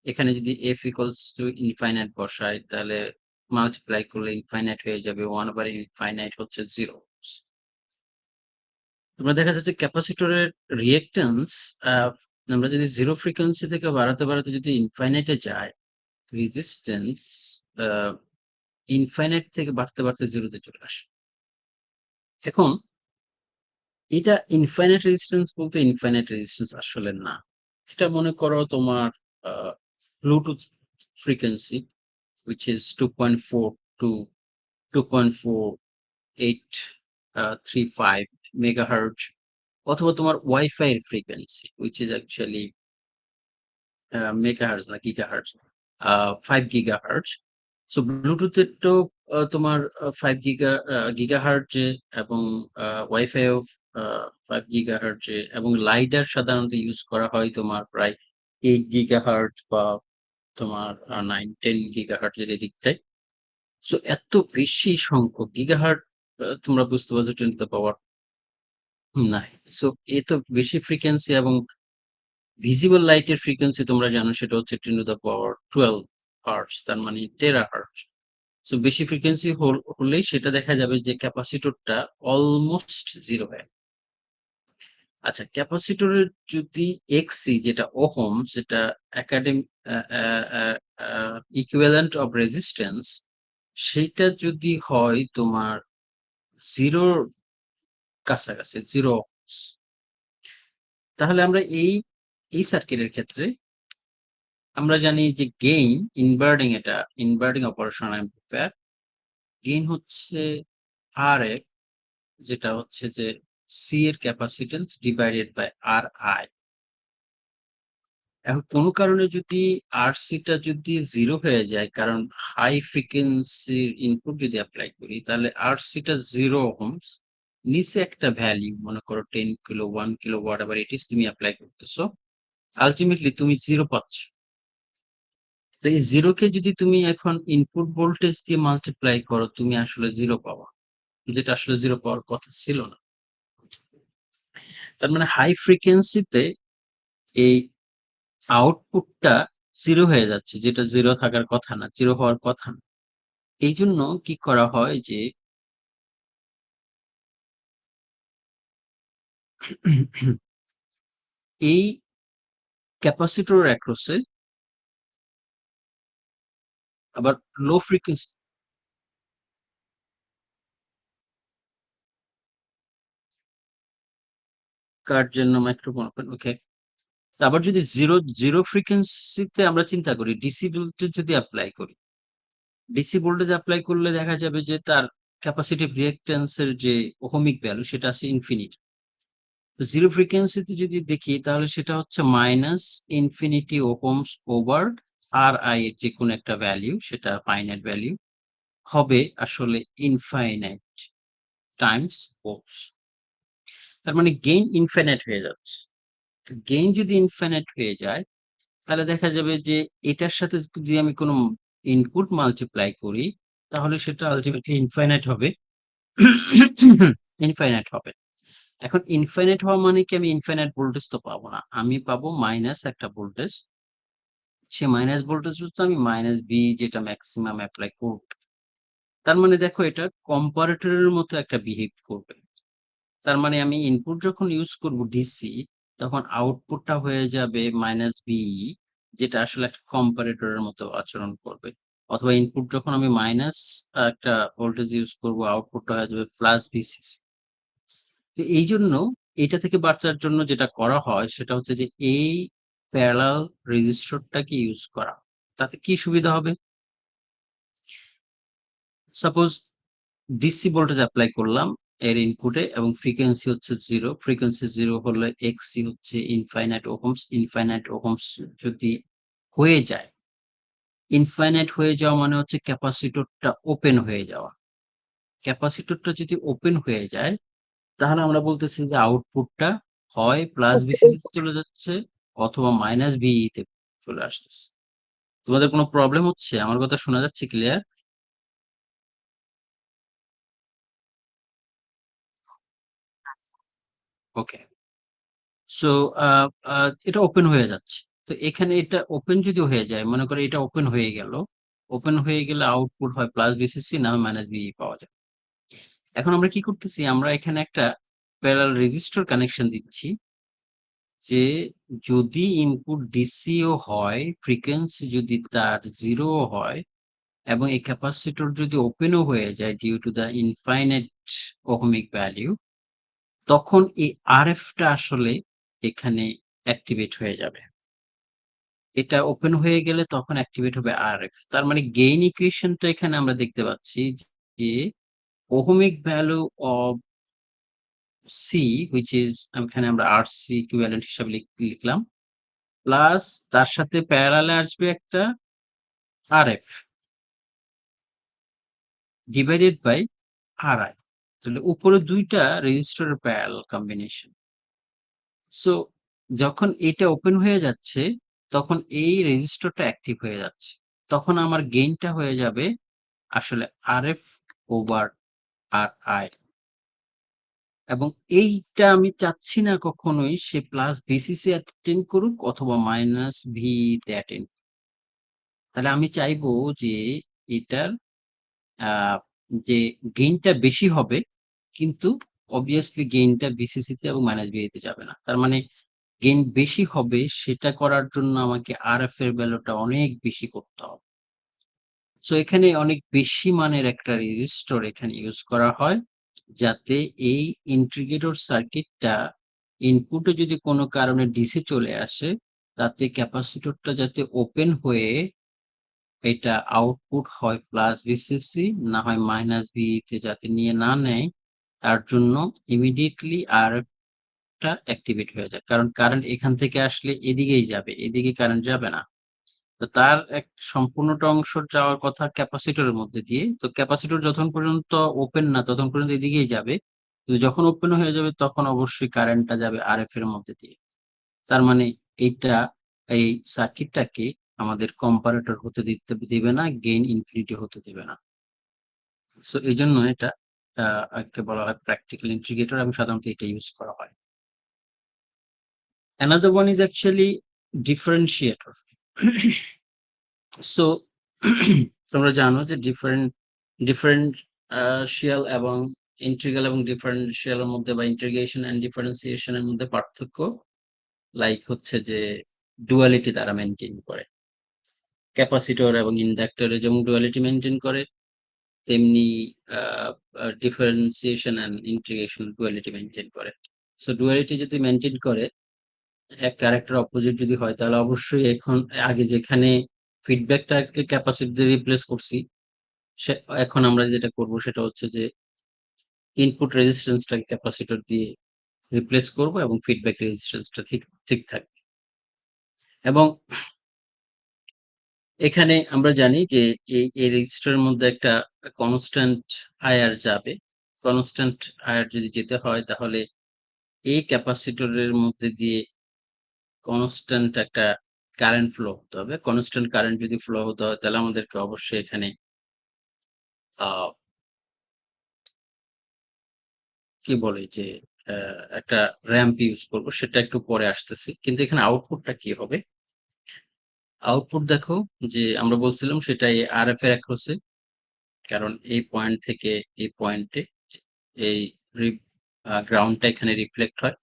এখানে যদি এফ ইকুয়ালস টু ইনফাইনাইট বসাই তাহলে মাল্টিপ্লাই করলে ইনফাইনাইট হয়ে যাবে, 1 ইনফাইনাইট হচ্ছে 0। তোমরা দেখা যাচ্ছে ক্যাপাসিটরের রিঅ্যাক্ট্যান্স আমরা যদি জিরো ফ্রিকোয়েন্সি থেকে বাড়াতে বাড়াতে যদি ইনফাইনাইটে যায়, রেজিস্ট্যান্স ইনফাইনাইট থেকে বাড়তে বাড়তে জিরোতে চলে আসে। এখন এটা ইনফাইনাইট রেজিস্ট্যান্স বলতে ইনফাইনাইট রেজিস্ট্যান্স আসলে না। এটা মনে করো তোমার Bluetooth frequency which is 2.4 to 2.4835 megahertz, অথবা তোমার ওয়াইফাই এর frequency which is actually megahertz না গিগাহার্টজ, 5 গিগাহার্টজ। সো ব্লুটুথের তো তোমার 5 গিগাহার্টজে এবং ওয়াইফাই ও 5 গিগাহার্টজে, এবং লাইডার সাধারণত ইউজ করা হয় তোমার প্রায় 8 গিগাহার্টজ বা তোমার 9-10 গিগাহার্টজের এদিকটায়। সো এত বেশি সংখ্যক গিগাহার্ট তোমরা বুঝতে পারছো 10 টু দ্য পাওয়ার 9। সো এত বেশি ফ্রিকোয়েন্সি, এবং ভিজিবল লাইটের ফ্রিকোয়েন্সি তোমরা জানো সেটা হচ্ছে 10 টু দ্য পাওয়ার 12 হার্টজ, তার মানে টেরাহার্টজ। সো বেশি ফ্রিকোয়েন্সি হলেই সেটা দেখা যাবে যে ক্যাপাসিটরটা অলমোস্ট জিরো হয়। আচ্ছা, ক্যাপাসিটরের যদি এক্সি যেটা ওহম, যেটা একাডেমিক ইকুইভ্যালেন্ট অফ রেজিস্ট্যান্স, সেটা যদি হয় তোমার জিরোর কাছাকাছি, জিরো ohms, তাহলে আমরা এই সার্কিটের ক্ষেত্রে আমরা জানি যে গেইন ইনভার্টিং, এটা ইনভার্টিং অপারেশন অ্যাম্পলিফায়ার, গেইন হচ্ছে আর এফ, যেটা হচ্ছে যে সি এর capacitance divided by R I. এখন কোনো কারণে যদি আর সিটা যদি জিরো হয়ে যায়, কারণ হাই ফ্রিকোয়েন্সির ইনপুট যদি অ্যাপ্লাই করি, তাহলে আর সিটা 0 ohms, নিচে একটা ভ্যালু মনে করো 10 kilo, 1 kilo, what ever it is তুমি অ্যাপ্লাই করতেছো, আলটিমেটলি তুমি জিরো পাচ্ছ। তো এই জিরোকে যদি তুমি এখন ইনপুট ভোল্টেজ দিয়ে মাল্টিপ্লাই করো, তুমি আসলে জিরো পাবা, যেটা আসলে জিরো পাওয়ার কথা ছিল না। তার মানে হাই ফ্রিকোয়েন্সিতে এই আউটপুটটা জিরো হয়ে যাচ্ছে, যেটা জিরো থাকার কথা না, জিরো হওয়ার কথা না। এই জন্য কি করা হয় যে এই ক্যাপাসিটর অ্যাক্রসে আবার লো ফ্রিকোয়েন্সি কার জন্য মাইক্রোফোন ওপেন, ওকে। আবার যদি জিরো জিরো ফ্রিকোয়েন্সিতে আমরা চিন্তা করি, ডিসি ভোল্টেজ যদি অ্যাপ্লাই করি, ডিসি ভোল্টেজ অ্যাপ্লাই করলে দেখা যাবে যে তার ক্যাপাসিটিভ রিঅ্যাক্ট্যান্সের যে ওহমিক ভ্যালু সেটা আছে ইনফিনিট। জিরো ফ্রিকোয়েন্সিতে যদি দেখি তাহলে সেটা হচ্ছে minus infinity ohms over R I এর যে কোনো একটা ভ্যালু, সেটা ফাইনাইট ভ্যালু হবে আসলে ইনফাইনাইট টাইমস ওহমস। তার মানে গেইন ইনফাইনাইট হয়ে যাচ্ছে। গেইন যদি ইনফাইনাইট হয়ে যায়, তাহলে দেখা যাবে যে এটার সাথে যদি আমি কোনো ইনপুট মাল্টিপ্লাই করি, তাহলে সেটা আলটিমেটলি ইনফাইনাইট হবে। ইনফাইনাইট হবে। এখন ইনফাইনাইট হওয়া মানে কি আমি ইনফাইনাইট ভোল্টেজ তো পাবো না, আমি পাবো মাইনাস একটা ভোল্টেজ। সে মাইনাস ভোল্টেজ হচ্ছে আমি মাইনাস বি, যেটা ম্যাক্সিমাম অ্যাপ্লাই করব। তার মানে দেখো এটা কম্পারেটরের মতো একটা বিহেভ করবে। তার মানে আমি ইনপুট যখন ইউজ করব ডিসি, তখন আউটপুটটা হয়ে যাবে মাইনাস বি, যেটা আসলে একটা কম্পারেটরের মতো আচরণ করবে। অথবা ইনপুট যখন আমি মাইনাস একটা ভোল্টেজ ইউজ করব, আউটপুটটা হয়ে যাবে প্লাস ভিসিসি। তো এই জন্য এটা থেকে বাঁচার জন্য যেটা করা হয় সেটা হচ্ছে যে এই প্যারালাল রেজিস্টরটাকে ইউজ করা। তাতে কি সুবিধা হবে? সাপোজ ডিসি ভোল্টেজ অ্যাপ্লাই করলাম এর ইনপুটে, এবং ফ্রিকোয়েন্সি হচ্ছে জিরো। ফ্রিকোয়েন্সি জিরো হলে এক্সি হচ্ছে ইনফাইনাইট ওহমস। ইনফাইনাইট ওহমস যদি হয়ে যায়, ইনফাইনাইট হয়ে যাওয়া মানে হচ্ছে ক্যাপাসিটরটা ওপেন হয়ে যাওয়া। ক্যাপাসিটরটা যদি ওপেন হয়ে যায়, তাহলে আমরা বলতেছি যে আউটপুটটা হয় প্লাস ভিসিসি তে চলে যাচ্ছে, অথবা মাইনাস ভিই তে চলে আসতেছে। তোমাদের কোনো প্রবলেম হচ্ছে? আমার কথা শোনা যাচ্ছে ক্লিয়ার? ওকে। সো এটা ওপেন হয়ে যাচ্ছে। তো এখানে এটা ওপেন যদি হয়ে যায়, মনে করো এটা ওপেন হয়ে গেল। ওপেন হয়ে গেলে আউটপুট হয় প্লাস বিসিসি না মাইনাস বিই পাওয়া যায়। এখন আমরা কি করতেছি? আমরা এখানে একটা প্যারালাল রেজিস্টর কানেকশন দিচ্ছি যে যদি ইনপুট ডিসিও হয়, ফ্রিকোয়েন্সি যদি তার 0 হয় এবং এই ক্যাপাসিটর যদি ওপেনও হয়ে যায় due to the infinite ohmic value, তখন এই আরএফ টা আসলে এখানে অ্যাক্টিভেট হয়ে যাবে। এটা ওপেন হয়ে গেলে তখন অ্যাক্টিভেট হবে আরএফ। তার মানে গেইন ইকুয়েশনটা এখানে আমরা দেখতে পাচ্ছি যে ohmic value of C which is এখানে আমরা আরসি ইকুইভ্যালেন্ট হিসাবে লিখলাম। প্লাস তার সাথে প্যারালালে আসবে একটা আরএফ ডিভাইডেড বাই আরআই। তাহলে উপরে ২ টা রেজিস্টরের প্যারালাল কম্বিনেশন। সো যখন এটা ওপেন হয়ে যাচ্ছে, তখন এই রেজিস্টরটা অ্যাক্টিভ হয়ে যাচ্ছে। তখন আমার গেইনটা হয়ে যাবে আসলে আরএফ ওভার আরআই। এবং এইটা আমি চাচ্ছি না কখনোই সে প্লাস ভিসিসি অ্যাটেন্ড করুক অথবা মাইনাস ভি তে অ্যাটেন্ড। তাহলে আমি চাইবো যে এটার আ যে গেইনটা বেশি হবে, কিন্তু obviously গেইনটা ভিসিসি তে এবং মাইনাস ভি তে যাবে না। তার মানে গেইন বেশি হবে সেটা করার জন্য আমাকে আরএফ এর ভ্যালুটা অনেক বেশি করতে হবে। সো এখানে অনেক বেশি মানের একটা রেজিস্টর এখানে ইউজ করা হয়, যাতে এই ইন্টিগ্রেটর সার্কিটটা ইনপুটে যদি কোনো কারণে ডিসি চলে আসে, তাতে ক্যাপাসিটরটা যাতে ওপেন হয়ে এটা আউটপুট হয় প্লাস ভিসিসি না হয় মাইনাস ভিই তে যাতে নিয়ে না নেয়, তার জন্য ইমিডিয়েটলি আরএফ টা অ্যাক্টিভেট হয়ে যায়। কারণ কারেন্ট এখান থেকে আসলে এদিকেই যাবে, এদিকে কারেন্ট যাবে না। তো তার এক সম্পূর্ণটা অংশ যাওয়ার কথা ক্যাপাসিটরের মধ্যে দিয়ে। তো ক্যাপাসিটর যতক্ষণ পর্যন্ত ওপেন না ততক্ষণ পর্যন্ত এদিকেই যাবে। কিন্তু যখন ওপেন হয়ে যাবে তখন অবশ্যই কারেন্টটা যাবে আরএফ এর মধ্যে দিয়ে। তার মানে এইটা এই সার্কিটটাকে আমাদের কম্পারেটর হতে দিবে না, গেইন ইনফিনিটি হতে দিবে না। সো এইজন্য এটা একে বলা হয় প্র্যাকটিক্যাল ইন্টিগ্রেটর এবং সাধারণত এটা ইউজ করা হয়। Another one is actually differentiator. So তোমরা জানো যে ডিফারেন্সিয়াল এবং ইন্টিগ্রাল এবং ডিফারেন্সিয়াল এর মধ্যে বা ইন্টিগ্রেশন এন্ড ডিফারেন্সিয়েশন এর মধ্যে পার্থক্য লাইক হচ্ছে যে ডুয়ালিটি তারা মেনটেন করে। ক্যাপাসিটর এবং ইন্ডাক্টরে যেমন ডুয়ালিটি মেনটেন করে, তেমনি differentiation and integration duality maintain করে। সো ডুয়ালিটি যদি মেনটেন করে, একটা আরেকটার অপোজিট যদি হয়, তাহলে অবশ্যই এখন আগে যেখানে ফিডব্যাকটাকে ক্যাপাসিটি দিয়ে রিপ্লেস করছি, সে এখন আমরা যেটা করব সেটা হচ্ছে যে ইনপুট রেজিস্ট্যান্সটাকে ক্যাপাসিটর দিয়ে রিপ্লেস করব এবং ফিডব্যাক রেজিস্ট্যান্সটা ঠিক থাকবে। এবং এখানে আমরা জানি যে এই রেজিস্টরের মধ্যে একটা কনস্ট্যান্ট আইআর যাবে। কনস্ট্যান্ট আইআর যদি যেতে হয় তাহলে এই ক্যাপাসিটরের মধ্যে দিয়ে কনস্ট্যান্ট একটা কারেন্ট ফ্লো হতে হবে। কনস্ট্যান্ট কারেন্ট যদি ফ্লো হতে হয় তাহলে আমাদেরকে অবশ্যই এখানে আ কি বলে যে একটা র‍্যাম্প ইউজ করব, সেটা একটু পরে আসতেছি। কিন্তু এখানে আউটপুটটা কি হবে? আউটপুট দেখো যে আমরা বলছিলাম সেটা এই আরএফ এর অ্যাক্রসে, কারণ এই পয়েন্ট থেকে এই পয়েন্টে এই গ্রাউন্ডটা এখানে রিফ্লেক্ট হয়।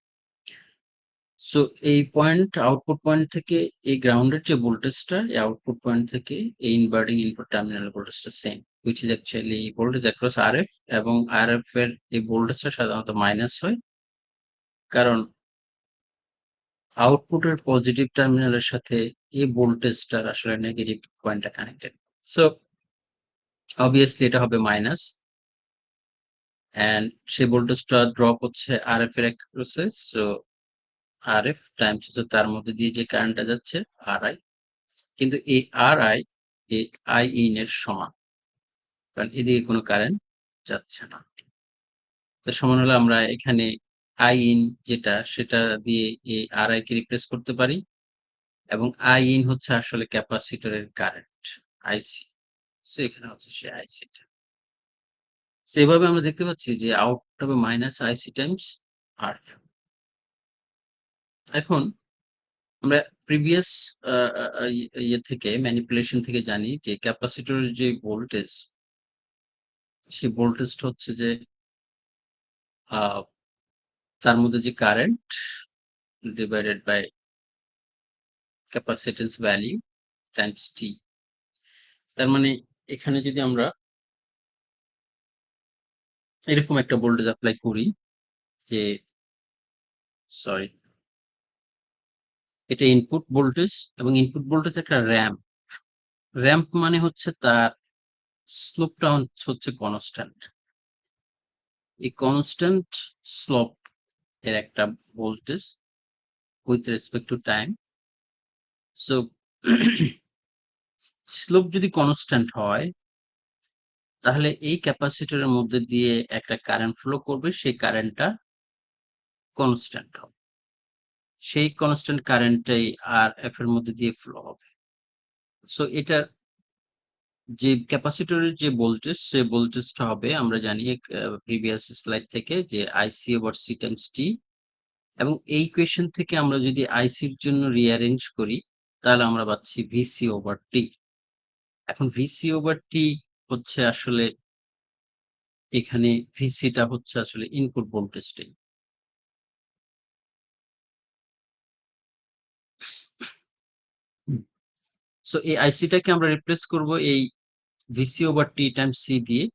সো এই পয়েন্ট আউটপুট পয়েন্ট থেকে এই গ্রাউন্ডের যে ভোল্টেজটা, এই আউটপুট পয়েন্ট থেকে এই ইনভার্টিং ইনপুট টার্মিনাল ভোল্টেজটা same, which is actually voltage across RF. এবং আরএফ এর এই ভোল্টেজটা সাধারণত মাইনাস হয়, কারণ আউটপুটের পজিটিভ টার্মিনালের সাথে এই ভোল্টেজটার আসলে নেগেটিভ পয়েন্টটা কানেক্টেড। সো অবভিয়াসলি এটা হবে মাইনাস, অ্যান্ড সেই ভোল্টেজটা ড্রপ হচ্ছে আরএফ এর অ্যাক্রসে। সো আরএফ টাইমস হচ্ছে তার মধ্যে দিয়ে যে কারেন্টটা যাচ্ছে আরআই। কিন্তু এই আরআই এই আই ইন এর সমান, কারণ এদিকে কোনো কারেন্ট যাচ্ছে না। তো সমান হলে আমরা এখানে আই ইন যেটা সেটা দিয়ে এই আরআই কে রিপ্লেস করতে পারি, এবং আই ইন হচ্ছে আসলে ক্যাপাসিটরের কারেন্ট আইসি। সো এখানে হচ্ছে সে আইসিটা। সো এভাবে আমরা দেখতে পাচ্ছি যে আউটপুট হবে মাইনাস আইসি টাইমস আর। এখন আমরা প্রিভিয়াস ইয়ে থেকে ম্যানিপুলেশন থেকে জানি যে ক্যাপাসিটরের যে ভোল্টেজ, সেই ভোল্টেজটা হচ্ছে যে তার মধ্যে যে current divided by capacitance value times T. তার মানে এখানে যদি আমরা এরকম একটা ভোল্টেজ অ্যাপ্লাই করি যে সরি, এটা ইনপুট ভোল্টেজ এবং ইনপুট ভোল্টেজ একটা র্যাম্প। র্যাম্প মানে হচ্ছে তার স্লোপটা হচ্ছে কনস্ট্যান্ট। এই কনস্ট্যান্ট স্লোপ এর একটা voltage with respect to time. So slope যদি কনস্ট্যান্ট হয় তাহলে এই ক্যাপাসিটরের মধ্যে দিয়ে একটা কারেন্ট ফ্লো করবে, সেই কারেন্টটা কনস্ট্যান্ট হবে। সেই কনস্ট্যান্ট কারেন্টটাই আর এফ এর মধ্যে দিয়ে ফ্লো হবে। সো এটার যে ক্যাপাসিটরের যে ভোল্টেজ, সে ভোল্টেজটা হবে আমরা জানি প্রিভিয়াস স্লাইড থেকে যে আইসি ওভার সি টাইমস টি। এবং এই ইকুয়েশন থেকে আমরা যদি আইসির জন্য রিঅ্যারেঞ্জ করি তাহলে আমরা পাচ্ছি ভিসি ওভার টি। এখন ভিসি ওভার টি হচ্ছে আসলে এখানে ভিসিটা হচ্ছে আসলে ইনপুট ভোল্টেজটাই। সো এই আইসিটাকে আমরা রিপ্লেস করব এই VC over T times C দিয়ে,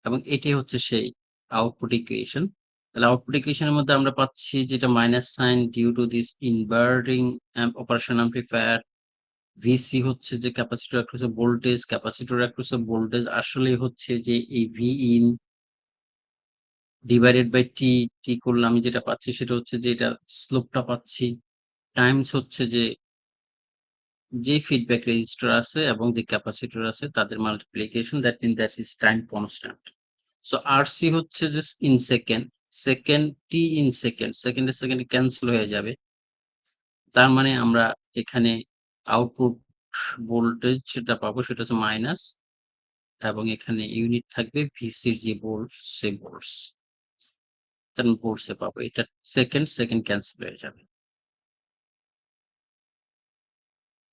এবং এটাই হচ্ছে সেই আউটপুট ইকুয়েশন। তাহলে আউটপুট ইকুয়েশনের মধ্যে আমরা পাচ্ছি যেটা minus sign due to this inverting operation amplifier. VC হচ্ছে যে capacitor across voltage, capacitor across voltage আসলে হচ্ছে যে এই V in divided by T. T করলে আমি যেটা পাচ্ছি সেটা হচ্ছে যে এটার স্লোপটা পাচ্ছি, টাইমস হচ্ছে যে ফিডব্যাক রেজিস্টার আছে এবং যে ক্যাপাসিটর আছে তাদের multiplication, that mean that is time constant. So RC হচ্ছে যে in second, second T in second, সেকেন্ডে সেকেন্ডে ক্যান্সেল হয়ে যাবে। তার মানে আমরা এখানে আউটপুট ভোল্টেজ যেটা পাবো সেটা হচ্ছে মাইনাস, এবং এখানে ইউনিট থাকবে ভিসির যে ভোল্ট, সে ভোল্টস, তার ভোল্টসে পাবো। এটা সেকেন্ড সেকেন্ড ক্যান্সেল হয়ে যাবে।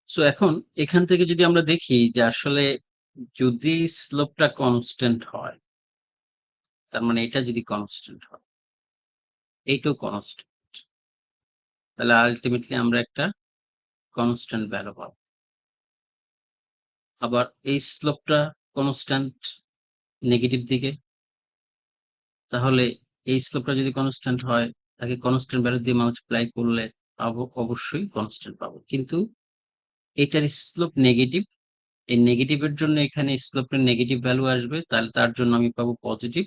সো এখন এখান থেকে যদি আমরা দেখি যে আসলে যদি স্লোপটা কনস্ট্যান্ট হয়, তার মানে এটা যদি কনস্ট্যান্ট হয়, এইটাও কনস্ট্যান্ট, তাহলে আলটিমেটলি আমরা একটা কনস্ট্যান্ট ভ্যালু পাবো। আবার এই স্লোপটা কনস্ট্যান্ট নেগেটিভ দিকে, তাহলে এই স্লোপটা যদি কনস্ট্যান্ট হয় তাকে কনস্ট্যান্ট ভ্যালু দিয়ে মাল্টিপ্লাই করলে পাবো, অবশ্যই কনস্ট্যান্ট পাবো। কিন্তু এটার স্লোপ নেগেটিভ, এই নেগেটিভের জন্য এখানে স্লোপের নেগেটিভ ভ্যালু আসবে, তাহলে তার জন্য আমি পাবো পজিটিভ।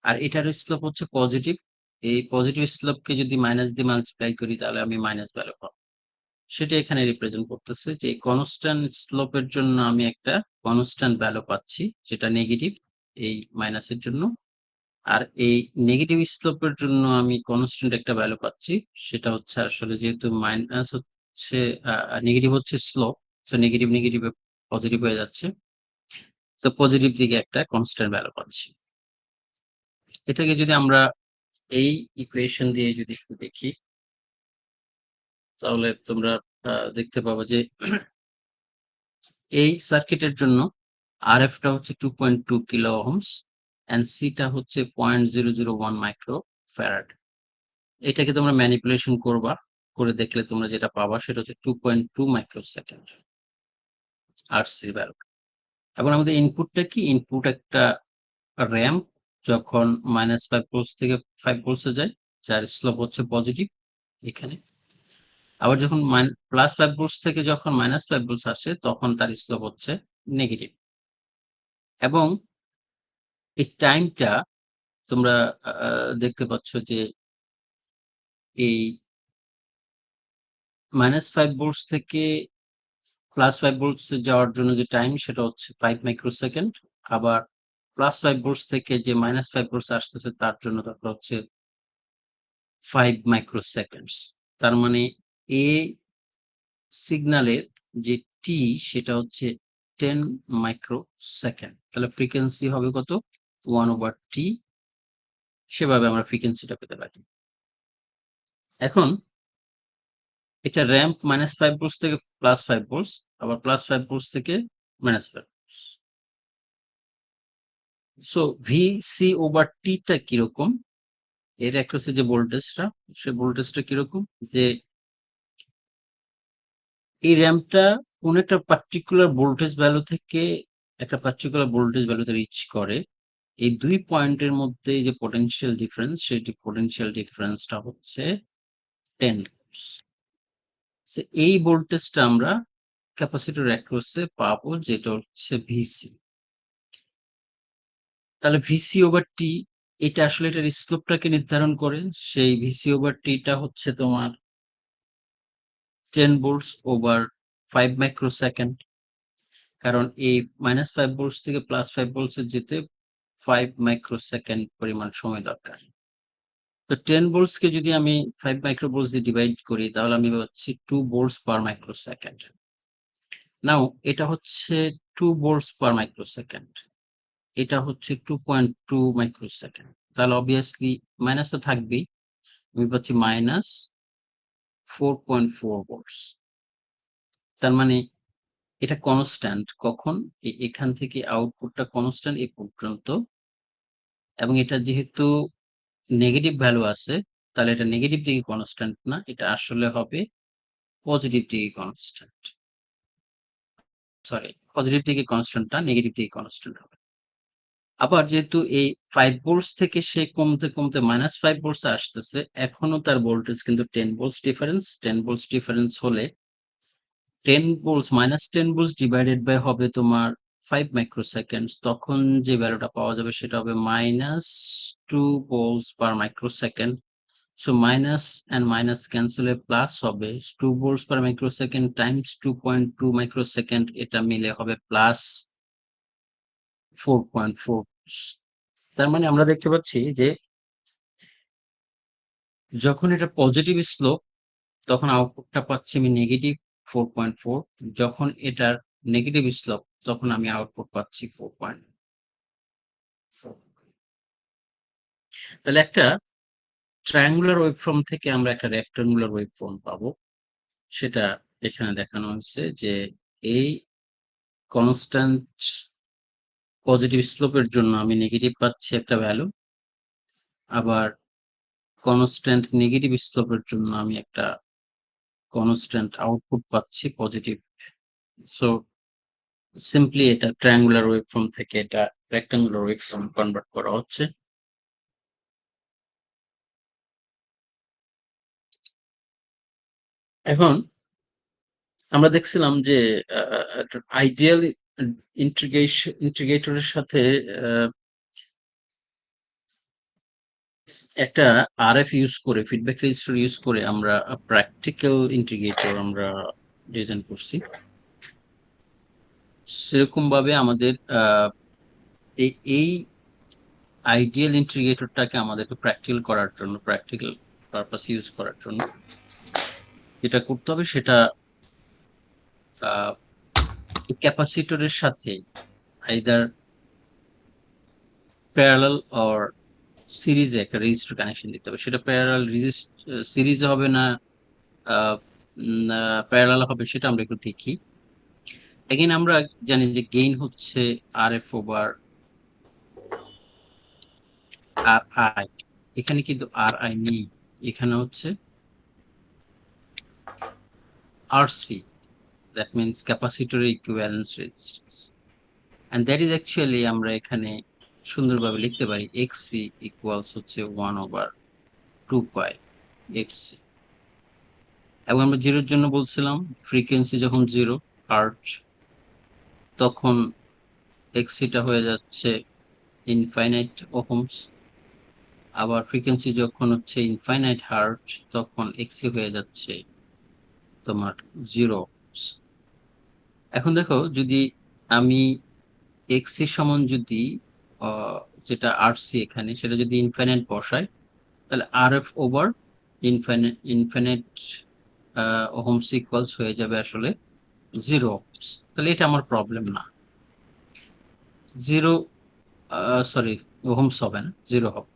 আর এটার স্লোপ হচ্ছে পজিটিভ, এই পজিটিভ স্লোপকে যদি মাইনাস দিয়ে মাল্টিপ্লাই করি তাহলে আমি মাইনাস ভ্যালু পাবো। সেটা এখানে রিপ্রেজেন্ট করতেছে যে কনস্ট্যান্ট স্লোপের জন্য আমি একটা কনস্ট্যান্ট ভ্যালু পাচ্ছি যেটা নেগেটিভ এই মাইনাসের জন্য, আর এই নেগেটিভ স্লোপের জন্য আমি কনস্ট্যান্ট একটা ভ্যালু পাচ্ছি, সেটা হচ্ছে আসলে যেহেতু মাইনাস হচ্ছে নেগেটিভ হচ্ছে slope, so negative negative positive হয়ে যাচ্ছে, তো পজিটিভ দিকে একটা কনস্ট্যান্ট ভ্যালু পাচ্ছি। এটাকে যদি আমরা এই ইকুয়েশন দিয়ে যদি একটু দেখি তাহলে তোমরা দেখতে পাবো যে এই সার্কিটের জন্য RF টা হচ্ছে 2.2 কিলো ওহমস এন্ড সি টা হচ্ছে 0.001 মাইক্রো ফ্যারাড। এটাকে তোমরা ম্যানিপুলেশন করবা, করে দেখলে তোমরা যেটা পাবা সেটা হচ্ছে 2.2 মাইক্রো সেকেন্ড আরসি ভ্যালু। এখন আমাদের ইনপুটটা কি? ইনপুট একটা র্যাম্প যখন -5 ভোল্টস থেকে 5 ভোল্টসে যায়, যার স্লোপ হচ্ছে পজিটিভ এখানে। আবার যখন +5 ভোল্টস থেকে যখন -5 ভোল্টস আসে তখন তার স্লোপ হচ্ছে নেগেটিভ। এবং এই টাইমটা তোমরা দেখতে পাচ্ছ যে এই -5 ভোল্টস থেকে +5 ভোল্টস এ যাওয়ার জন্য যে টাইম সেটা হচ্ছে 5 মাইক্রোসেকেন্ড। আবার +5 ভোল্টস থেকে যে -5 ভোল্টস আসতেছে তার জন্য দরকার হচ্ছে 5 মাইক্রোসেকেন্ডস। তার মানে এ সিগন্যালের যে টি সেটা হচ্ছে 10 মাইক্রোসেকেন্ড। তাহলে ফ্রিকোয়েন্সি হবে কত? 1/t। সেভাবে আমরা ফ্রিকোয়েন্সিটা পেতে পারি। এখন এটা র্যাম্প -5 ভোল্টস থেকে +5 ভোল্টস, আবার +5 ভোল্টস থেকে -5 ভোল্টস। সো ভিসি ওভার টি টা কিরকম? এর একটা হচ্ছে যে ভোল্টেজটা, সে ভোল্টেজটা কিরকম? যে এই র্যাম্পটা কোন একটা পার্টিকুলার ভোল্টেজ ভ্যালু থেকে একটা পার্টিকুলার ভোল্টেজ ভ্যালুতে রিচ করে। এই ২ পয়েন্টের মধ্যে যে পোটেনশিয়াল ডিফারেন্স, সেটি পোটেনশিয়াল ডিফারেন্সটা হচ্ছে 10 ভোল্টস। সো এই ভোল্টেজটা আমরা ক্যাপাসিটর অ্যাক্রসে পাবো, যেটা হচ্ছে ভিসি। তাহলে ভিসি ওভার টি, এটা আসলে এটার স্লোপটাকে নির্ধারণ করে। সেই ভিসি ওভার টি টা হচ্ছে তোমার 10 ভোল্টস ওভার 5 মাইক্রোসেকেন্ড। কারণ এই -5 ভোল্টস থেকে +5 ভোল্টস এ যেতে 5 মাইক্রোসেকেন্ড পরিমাণ সময় দরকার। তো 10 ভোল্টস কে যদি আমি 5 মাইক্রো ভোল্টস দিয়ে ডিভাইড করি, তাহলে আমি পাচ্ছি 2 ভোল্টস পার মাইক্রোসেকেন্ড। নাও এটা হচ্ছে 2 ভোল্টস পার মাইক্রোসেকেন্ড। এটা হচ্ছে 2.2 মাইক্রোসেকেন্ড। তাহলে obviously মাইনাস তো থাকবেই। আমি পাচ্ছি -4.4 ভোল্টস। তার মানে এটা কনস্ট্যান্ট কখন? এখান থেকে আউটপুটটা কনস্ট্যান্ট এই পর্যন্ত, এবং এটা যেহেতু নেগেটিভ ভ্যালু আছে, তাহলে এটা নেগেটিভ দিকে কনস্ট্যান্ট না, এটা আসলে হবে পজিটিভ দিকে কনস্ট্যান্ট। সরি, পজিটিভ দিকে কনস্ট্যান্ট না, নেগেটিভ দিকে কনস্ট্যান্ট হবে। আবার যেহেতু এই 5 ভোল্টস থেকে সে কমতে কমতে -5 ভোল্টস এ আসতেছে, এখনো তার ভোল্টেজ কিন্তু 10 ভোল্টস ডিফারেন্স। 10 ভোল্টস ডিফারেন্স হলে 10 ভোল্টস -10 ভোল্টস ডিভাইডেড বাই হবে তোমার 5 মাইক্রোসেকেন্ডস। তখন যে ভ্যালুটা পাওয়া যাবে সেটা হবে -2 volts per microsecond. So minus and minus cancel হয়ে প্লাস হবে 2 ভোল্টস পার মাইক্রোসেকেন্ড টাইমস 2.2 মাইক্রোসেকেন্ড, এটা মিলে হবে প্লাস 4.4। তার মানে আমরা দেখতে পাচ্ছি যে যখন এটা পজিটিভ স্লোপ, তখন আউটপুটটা পাচ্ছি আমি -4.4। যখন এটার নেগেটিভ স্লোপ, তখন আমি আউটপুট পাচ্ছি 4.4। তাহলে একটা ট্রায়াঙ্গুলার ওয়েভফর্ম থেকে আমরা একটা রেক্টাঙ্গুলার ওয়েভফর্ম পাবো। সেটা এখানে দেখানো হয়েছে যে এই কনস্ট্যান্ট পজিটিভ স্লোপের জন্য আমি নেগেটিভ পাচ্ছি একটা ভ্যালু, আবার কনস্ট্যান্ট নেগেটিভ স্লোপের জন্য আমি একটা কনস্ট্যান্ট আউটপুট পাচ্ছি পজিটিভ। সো সিম্পলি এটা ট্রায়াঙ্গুলার ওয়েভফর্ম থেকে এটা রেক্টাঙ্গুলার ওয়েভফর্ম কনভার্ট করা হচ্ছে। এখন আমরা দেখছিলাম যে আইডিয়াল ইন্টিগ্রেটরের সাথে একটা আরএফ ইউজ করে, ফিডব্যাক রেজিস্টার ইউজ করে আমরা প্র্যাকটিক্যাল ইন্টিগ্রেটর আমরা ডিজাইন করছি। সেরকম ভাবে আমাদের এই আইডিয়াল ইন্টিগ্রেটরটাকে আমাদেরকে প্র্যাকটিক্যাল করার জন্য, প্র্যাকটিক্যাল পারপাস ইউজ করার জন্য যেটা করতে হবে সেটা ক্যাপাসিটরের সাথে আইদার প্যারালাল অর সিরিজে একটা রেজিস্টার কানেকশন দিতে হবে। সেটা প্যারালাল সিরিজে হবে না প্যারালাল হবে, সেটা আমরা একটু দেখি। এগেইন আমরা জানি যে গেইন হচ্ছে আরএফ ওভার আর আই। এখানে কিন্তু আর আই নেই, এখানে হচ্ছে RC, that means capacitor equivalence resistance, and that is actually আমরা এখানে সুন্দরভাবে লিখতে পারি এক্সসি ইকুয়ালস হচ্ছে 1/2 পাই এফসি। এবং আমরা জিরোর জন্য বলছিলাম ফ্রিকোয়েন্সি যখন 0 হার্টজ, তখন এক্সসিটা হয়ে যাচ্ছে ইনফাইনাইট ওহমস। আবার ফ্রিকোয়েন্সি যখন হচ্ছে ইনফাইনাইট হার্টজ, তখন এক্সসি হয়ে যাচ্ছে তোমার 0 ওহমস। এখন দেখো, যদি আমি এক্সসি সমান যদি যেটা আরসি এখানে, সেটা যদি ইনফাইনাইট বসাই, তাহলে RF over infinite infinite Ohm's equals হয়ে যাবে আসলে 0 ওহমস। তাহলে এটা আমার প্রবলেম না। 0 সরি, ওহমস হবে না, 0 হবে।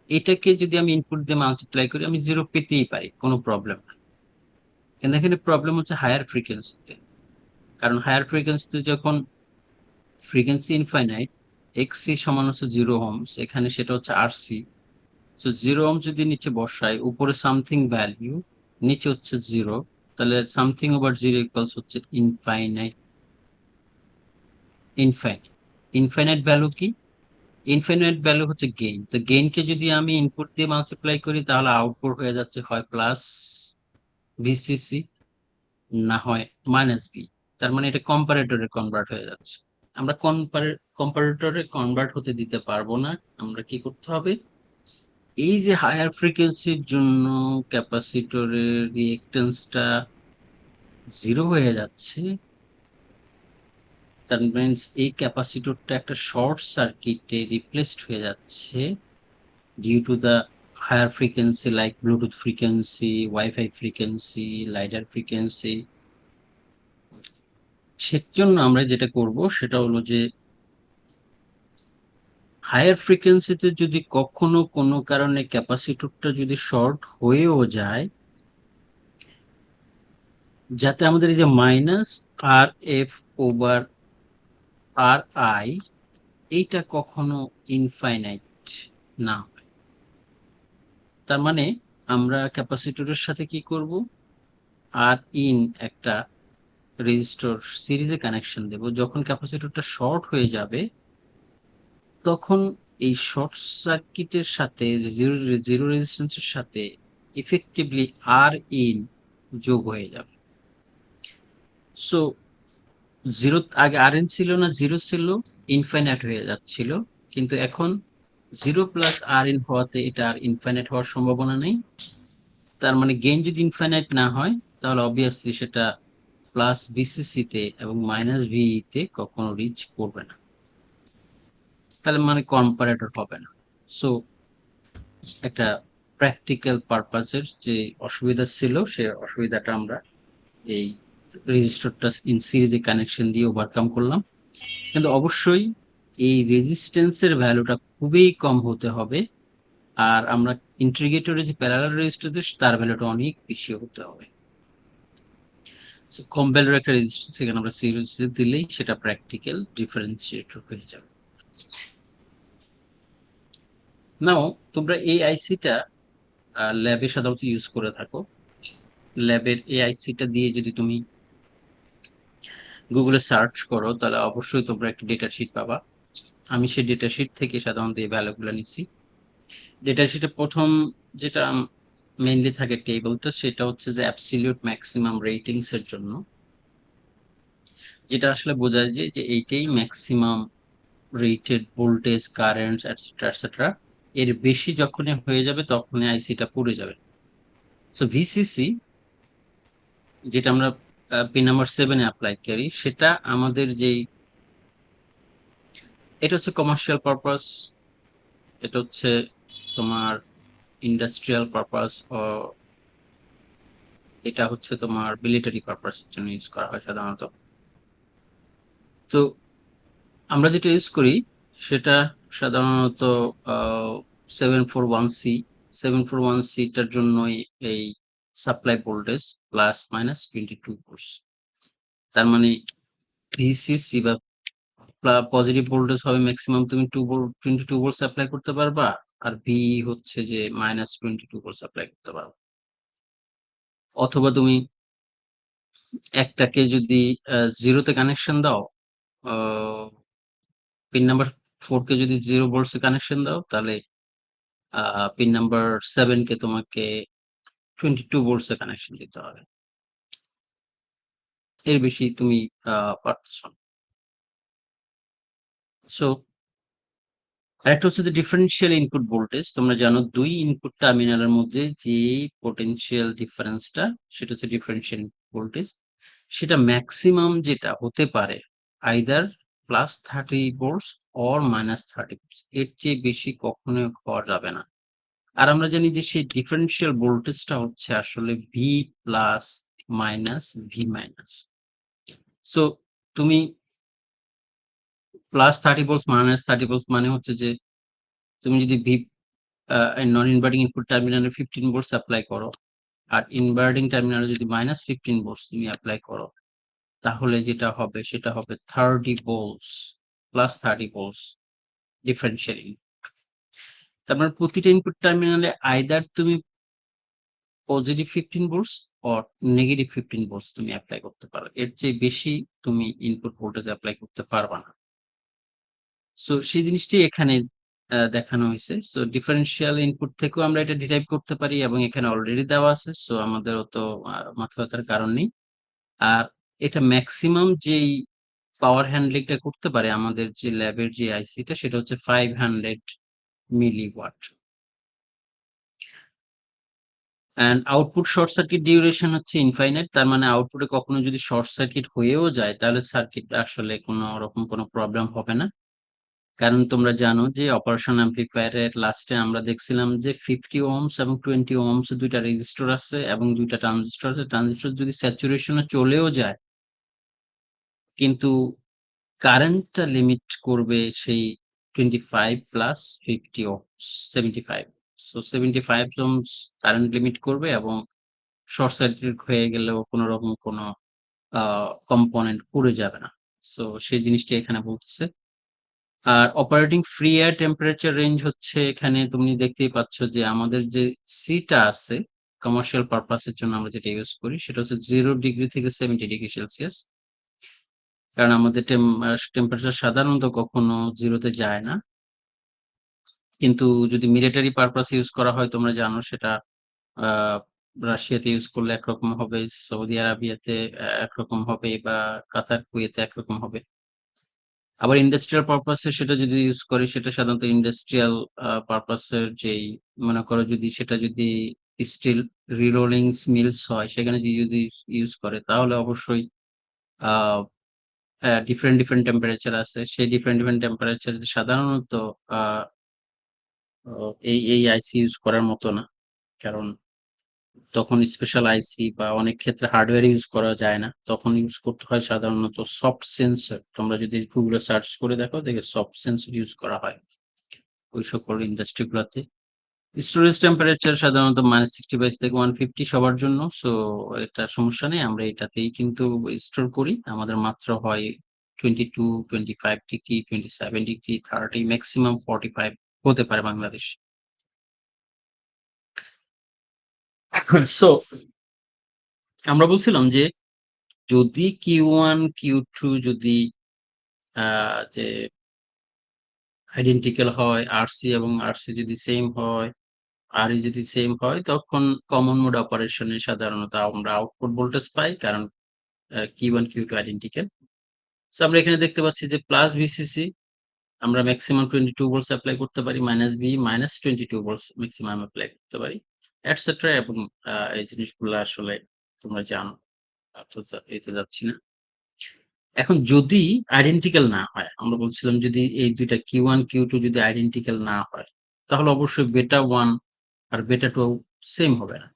এটাকে যদি আমি ইনপুট দিয়ে মাল্টিপ্লাই করি, আমি 0 পেতেই পারি, কোনো প্রবলেম না। কিন্তু এখানে প্রবলেম হচ্ছে হায়ার ফ্রিকোয়েন্সিতে, কারণ হায়ার ফ্রিকোয়েন্সিতে যখন ফ্রিকোয়েন্সি ইনফাইনাইট, এক্সি সমান হচ্ছে 0 ওহমস, এখানে সেটা হচ্ছে আরসি। সো 0 ওহম যদি নিচে বসাই, উপরে সামথিং ভ্যালু, নিচে হচ্ছে 0, তাহলে সামথিং ওভার 0 ইকুয়ালস হচ্ছে ইনফাইনাইট। ইনফাইনাইট ইনফাইনাইট ভ্যালু কি? ইনফাইনাইট ভ্যালু হচ্ছে গেইন। তো গেইনকে যদি আমি ইনপুট দিয়ে মাল্টিপ্লাই করি, তাহলে আউটপুট হয়ে যাচ্ছে হয় প্লাস ভিসিসি, না হয় মাইনাস ভি। তার মানে এটা কম্পারেটরে কনভার্ট হয়ে যাচ্ছে। আমরা কম্পারেটরে কনভার্ট হতে দিতে পারবো না। আমরা কি করতে হবে, এই যে হায়ার ফ্রিকোয়েন্সির জন্য ক্যাপাসিটরের রিঅ্যাকট্যান্সটা 0 হয়ে যাচ্ছে, তার মিন্স এই ক্যাপাসিটরটা একটা শর্ট সার্কিটে রিপ্লেসড হয়ে যাচ্ছে due to the higher frequency, like Bluetooth frequency, WiFi frequency, lidar frequency. সেজন্য আমরা যেটা করব সেটা হলো যে হায়ার ফ্রিকোয়েন্সিতে যদি কখনো কোনো কারণে ক্যাপাসিটরটা যদি শর্ট হয়েও যায়, যাতে আমাদের এই যে minus R F over R I, এইটা কখনো ইনফাইনাইট না হয়। তার মানে আমরা ক্যাপাসিটরের সাথে কি করব, আর ইন একটা রেজিস্টর সিরিজে কানেকশন দেব। যখন ক্যাপাসিটরটা শর্ট হয়ে যাবে, তখন এই শর্ট সার্কিটের সাথে জিরো জিরো রেজিস্ট্যান্সের সাথে ইফেক্টিভলি আর ইন যোগ হয়ে যাবে। সো জিরো, আগে আর এন ছিল না, জিরো ছিল, ইনফাইনাইট হয়ে যাচ্ছিল, কিন্তু এখন 0 প্লাস আর ইন হওয়াতে এটা আর ইনফাইনাইট হওয়ার সম্ভাবনা নেই। তার মানে গেইন যদি ইনফাইনাইট না হয়, তাহলে অবভিয়াসলি সেটা প্লাস বিসিসি তে এবং মাইনাস ভি তে কখনো রিচ করবে না, তাহলে মানে কম্পারেটর হবে না। সো একটা প্র্যাকটিক্যাল পারপাসের যে অসুবিধা ছিল, সে অসুবিধাটা আমরা এই রেজিস্টরটা ইন সিরিজে কানেকশন দিয়ে ওভারকাম করলাম। কিন্তু অবশ্যই এই রেজিস্ট্যান্সের ভ্যালুটা খুবই কম হতে হবে, আর আমরা ইন্টিগ্রেটরে যে প্যারালাল রেজিস্টর তার ভ্যালুটা অনেক বেশি হতে হবে। সো কম ভ্যালুর একটা রেজিস্ট্যান্স এখানে আমরা সিরিজে দিলেই সেটা প্র্যাকটিক্যাল ডিফারেন্সিয়েটর হয়ে যাবে। নাও তোমরা এই আইসিটা ল্যাবে সাধারণত ইউজ করে থাকো। ল্যাবের এই আইসিটা দিয়ে যদি তুমি গুগলে সার্চ করো, তাহলে অবশ্যই তোমরা একটা ডেটা শিট পাবা। আমি সেই ডেটা শিট থেকে সাধারণত এই ভ্যালুগুলো নিচ্ছি। ডেটা শিটে প্রথম যেটা মেইনলি থাকে টেবিলটা, সেটা হচ্ছে যে অ্যাবসলিউট ম্যাক্সিমাম রেটিংস এর জন্য, যেটা আসলে বোঝায় যে এইটাই maximum rated voltage, current, etcetera etcetera. এর বেশি যখনই হয়ে যাবে তখনই আইসিটা পুড়ে যাবে। সো ভিসিসি, যেটা আমরা পিন নাম্বার 7-এ অ্যাপ্লাই করি, সেটা আমাদের যেই, এটা হচ্ছে কমার্শিয়াল পারপাস, এটা হচ্ছে তোমার ইন্ডাস্ট্রিয়াল পারপাস, ও এটা হচ্ছে তোমার মিলিটারি পারপাসের জন্য ইউজ করা হয় সাধারণত। তো আমরা যেটা ইউজ করি সেটা সাধারণত 741C। 741Cটার জন্যই এই supply voltage plus minus 22 volts. তার মানে ভিসিসি বা পজিটিভ ভোল্টেজ হবে ম্যাক্সিমাম তুমি 22 ভোল্ট অ্যাপ্লাই করতে পারবা, আর ভি হচ্ছে যে মাইনাস 22 ভোল্ট অ্যাপ্লাই করতে পারবা। অথবা তুমি একটাকে যদি জিরোতে কানেকশন দাও, পিন নাম্বার 4 কে যদি 0 ভোল্টস কানেকশন দাও, তাহলে পিন নাম্বার 7 কে তোমাকে 22 ভোল্টস কানেকশন দিতে হবে। এর বেশি তুমি পারছো না। সো আরেকটা হচ্ছে যে ডিফারেন্সিয়াল ইনপুট ভোল্টেজ। তোমরা জানো দুই ইনপুট টার্মিনালের মধ্যে যে পোটেনশিয়াল ডিফারেন্সটা, সেটা হচ্ছে ডিফারেন্সিয়াল ভোল্টেজ। সেটা ম্যাক্সিমাম যেটা হতে পারে either plus 30 volts or minus 30 volts, এর চেয়ে বেশি কখনোই হওয়া যাবে না। আর আমরা জানি যে সেই ডিফারেন্সিয়াল ভোল্টেজটা হচ্ছে আসলে V plus minus V minus. So তুমি প্লাস 30 ভোল্টস মাইনাস 30 ভোল্টস মানে হচ্ছে যে তুমি যদি ভি নন ইনভার্টিং ইনপুট টার্মিনালে 15 ভোল্টস অ্যাপ্লাই করো, আর ইনভার্টিং টার্মিনালে যদি -15 ভোল্টস তুমি অ্যাপ্লাই করো, তাহলে যেটা হবে সেটা হবে 30 ভোল্টস প্লাস 30 ভোল্টস ডিফারেনশিয়াল। তার মানে প্রতিটা ইনপুট টার্মিনালে আইদার তুমি positive 15 volts or negative 15 volts তুমি অ্যাপ্লাই করতে পারো। এর চেয়ে বেশি তুমি ইনপুট ভোল্টেজ অ্যাপ্লাই করতে পারবা না। সো সেই জিনিসটি এখানে দেখানো হয়েছে। সো ডিফারেনশিয়াল ইনপুট থেকেও আমরা এটা ডিরাইভ করতে পারি এবং এখানে অলরেডি দেওয়া আছে। সো আমাদের অত মাথা ব্যথার কারণ নেই। আর এটা ম্যাক্সিমাম যেই পাওয়ার হ্যান্ডলিংটা করতে পারে আমাদের যে ল্যাবের যে আইসিটা, সেটা হচ্ছে 500 milliwatt. And output short circuit duration হচ্ছে ইনফাইনাইট। তার মানে আউটপুটে কখনো যদি শর্ট সার্কিট হয়েও যায়, তাহলে সার্কিটটা আসলে কোনো রকম কোনো প্রবলেম হবে না। কারণ তোমরা জানো যে অপারেশন অ্যাম্প্লিফায়ারের লাস্টে আমরা দেখছিলাম যে 50 ওহমস এবং 20 ওহমস দুইটা রেজিস্টর আছে এবং দুইটা ট্রানজিস্টর আছে। ট্রানজিস্টর যদি স্যাচুরেশনে চলেও যায়, কিন্তু কারেন্টটা লিমিট করবে সেই 25 plus 50 Ohm's, 75। So 75 Ohm's current limit করবে এবং শর্ট সার্কিট হয়ে গেলেও কোনো রকম কোনো কম্পোনেন্ট পুড়ে যাবে না। সো সেই জিনিসটি এখানে বলতেছে। আর operating free air temperature range হচ্ছে এখানে তুমি দেখতেই পাচ্ছ যে আমাদের যে সিটা আছে কমার্শিয়াল পারপাসের জন্য আমরা যেটা ইউজ করি, সেটা হচ্ছে 0 ডিগ্রি থেকে 70 ডিগ্রি সেলসিয়াস। কারণ আমাদের টেম্পারেচার সাধারণত কখনো জিরোতে যায় না, কিন্তু যদি মিলিটারি পারপাস ইউজ করা হয় তোমরা জানো সেটা আহ, রাশিয়াতে ইউজ করলে একরকম হবে, সৌদি আরবিয়াতে একরকম হবে, বা কাতার কুয়েতে একরকম হবে। আবার ইন্ডাস্ট্রিয়াল পারপাসে সেটা যদি ইউজ করি, সেটা সাধারণত ইন্ডাস্ট্রিয়াল পারপাসের যেই, মনে করো যদি সেটা যদি স্টিল রিরোলিং মিলস হয়, সেখানে যদি ইউজ করে, তাহলে অবশ্যই ডিফারেন্ট ডিফারেন্ট টেম্পারেচার আছে। সেই ডিফারেন্ট ডিফারেন্ট টেম্পারেচার সাধারণত আহ, এই আইসি ইউজ করার মতো না। কারণ তখন স্পেশাল আইসি বা অনেক ক্ষেত্রে হার্ডওয়্যার ইউজ করা যায় না, তখন ইউজ করতে হয় সাধারণত সফট সেন্সর। তোমরা যদি গুগলে সার্চ করে দেখো, দেখে সফট সেন্সর ইউজ করা হয় ওই সকল ইন্ডাস্ট্রি গুলোতে। স্টোরেজ টেম্পারেচার সাধারণত -65 থেকে 150 সবার জন্য। সো এটা সমস্যা নেই, আমরা এটাতেই কিন্তু স্টোর করি। আমাদের মাত্র হয় 22, 25 ডিগ্রি, 27 ডিগ্রি, 30, ম্যাক্সিমাম 45 হতে পারে বাংলাদেশ। সো আমরা বলছিলাম যে যদি Q1 Q2 যদি যে আইডেন্টিক্যাল হয়, আরসি এবং আরসি যদি সেম হয়, আরই যদি সেম হয়, তখন কমন মোড অপারেশনে সাধারণত আমরা আউটপুট ভোল্টেজ পাই, কারণ Q1 Q2 আইডেন্টিক্যাল। সো আমরা এখানে দেখতে পাচ্ছি যে প্লাস ভিসিসি আমরা ম্যাক্সিমাম 22 ভোল্টস অ্যাপ্লাই করতে পারি, minus B -22 volts maximum apply করতে পারি, এটসেট্রা। এবং এই জিনিসগুলো আসলে তোমরা জানো, তো এতে যাচ্ছি না। এখন যদি আইডেন্টিক্যাল না হয়, আমরা বলছিলাম যদি এই দুইটা Q1 Q2 যদি আইডেন্টিক্যাল না হয়, তাহলে অবশ্যই বেটা 1 আর বেটা 2 সেম হবে না।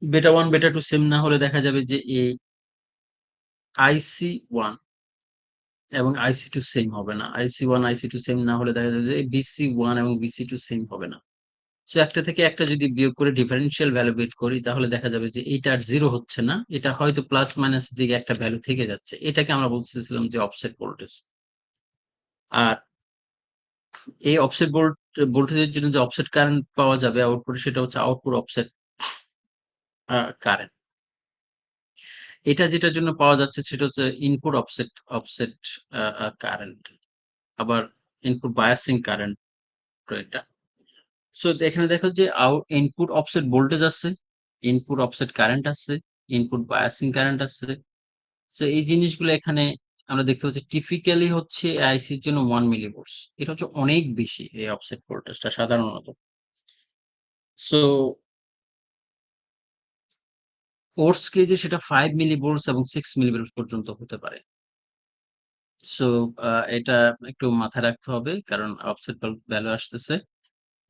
বেটা 1 বেটা 2 সেম না হলে দেখা যাবে যে এই IC1 এবং IC2 সেম হবে না। IC1 IC2 সেম না হলে দেখা যাবে যে BC1 এবং BC2 সেম হবে না। সো একটা থেকে একটা যদি বিয়োগ করে ডিফারেনশিয়াল ভ্যালু বের করি, তাহলে দেখা যাবে যে এইটা আর 0 হচ্ছে না, এটা হয়তো প্লাস মাইনাস দিকে একটা ভ্যালু থেকে যাচ্ছে। এটাকে আমরা বলতেছিলাম যে অফসেট ভোল্টেজ। আর এই অফসেট ভোল্টেজের জন্য যে অফসেট কারেন্ট পাওয়া যাবে আউটপুটে, সেটা হচ্ছে আউটপুট অফসেট কারেন্ট। এটা যেটার জন্য পাওয়া যাচ্ছে সেটা হচ্ছে ইনপুট অফসেট অফসেট কারেন্ট, আবার ইনপুট বায়াসিং কারেন্ট এটা। সো এখানে দেখো যে ইনপুট অফসেট ভোল্টেজ আছে, ইনপুট অফসেট কারেন্ট আছে, ইনপুট বায়াসিং কারেন্ট আছে। সো এই জিনিসগুলো এখানে আমরা দেখতে পাচ্ছি টিপিক্যালি হচ্ছে আইসির জন্য 1 মিলিভোল্টস। এটা হচ্ছে অনেক বেশি এই অফসেট ভোল্টেজটা সাধারণত। সো কোর্স কেজে সেটা 5 মিলিভোল্টস এবং 6 মিলিভোল্টস পর্যন্ত হতে পারে। সো এটা একটু মাথায় রাখতে হবে, কারণ অফসেট ভ্যালু আসতেছে।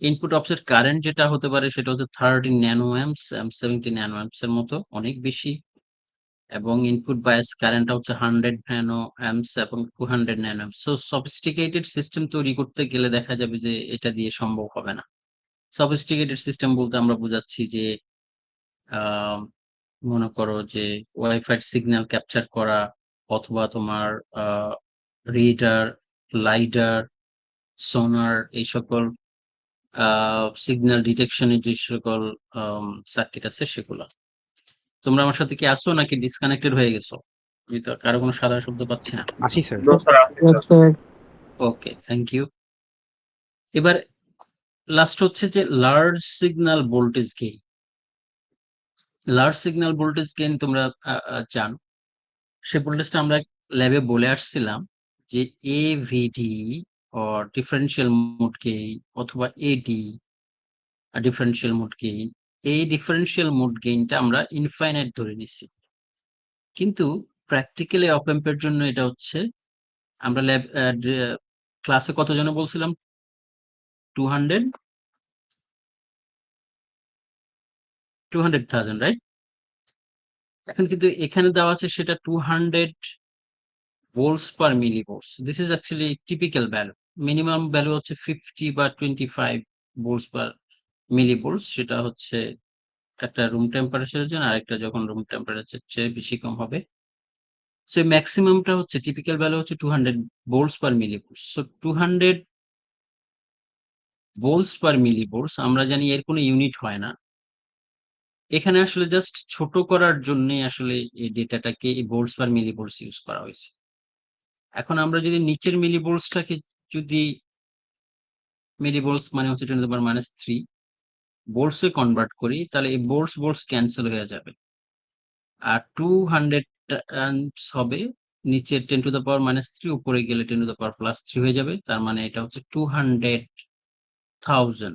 ইনপুট অফসেট কারেন্ট যেটা হতে পারে সেটা হচ্ছে 30 ন্যানো অ্যাম্পস, 70 ন্যানো অ্যাম্পস এর মতো, অনেক বেশি। এবং ইনপুট বায়াস কারেন্টটা হচ্ছে 100 ন্যানো অ্যাম্পস এবং 200 nano amps. So sophisticated system তৈরি করতে গেলে দেখা যাবে যে এটা দিয়ে সম্ভব হবে না। সফিস্টিকেটেড সিস্টেম বলতে আমরা বোঝাচ্ছি যে মনে করো যে ওয়াইফাই সিগন্যাল ক্যাপচার করা অথবা তোমার রিডার, লাইডার, সোনার এই সকল সিগন্যাল ডিটেকশনের যে সকল সার্কিট আছে সেগুলো। তোমরা আমার সাথে কি আসো নাকি ডিসকানেক্টেড হয়ে গেছো? আমি তো কারো কোনো সাদা শব্দ পাচ্ছি না। আসি sir. Yes, sir. Okay, thank you. এবার লাস্ট হচ্ছে যে large signal voltage gain. Large signal voltage gain তোমরা জানো, সে ভোল্টেজটা আমরা ল্যাবে বলে আসছিলাম যে AVD or differential mode gain অথবা এডি ডিফারেন্সিয়াল মোড গেইন, এই ডিফারেন্সিয়াল মোড গেইনটা আমরা ইনফাইনাইট ধরে নিছি, কিন্তু প্র্যাকটিক্যালি অপ অ্যাম্পের জন্য এটা হচ্ছে আমরা ল্যাব ক্লাসে কত জন বলছিলাম 200,000, রাইট? এখন কিন্তু এখানে দেওয়া আছে সেটা 200 volts per millivolts. This is actually typical value. Minimum value হচ্ছে 50 বা 25 volts per millivolts, সেটা হচ্ছে একটা রুম টেম্পারেচারের জন্য, আরেকটা যখন রুম টেম্পারেচার চেয়ে বেশি কম হবে। সো ম্যাক্সিমামটা হচ্ছে টিপিক্যাল ভ্যালু হচ্ছে 200 volts per millivolts. So 200 volts per millivolts আমরা জানি এর কোনো ইউনিট হয় না। এখানে আসলে জাস্ট ছোট করার জন্য আসলে এই ডেটাটাকে এই ভোল্টস পার মিলিভোল্টস ইউজ করা হয়েছে। এখন আমরা যদি নিচের মিলিভোল্টসটাকে যদি মিলিভোল্টস মানে হচ্ছে 10⁻³ ভোল্টসে কনভার্ট করি, তাহলে এই ভোল্টস ক্যান্সেল হয়ে যাবে, আর 200 হবে নিচে 10⁻³ উপরে গেলে 10⁻+3 হয়ে যাবে, তার মানে এটা হচ্ছে 200,000।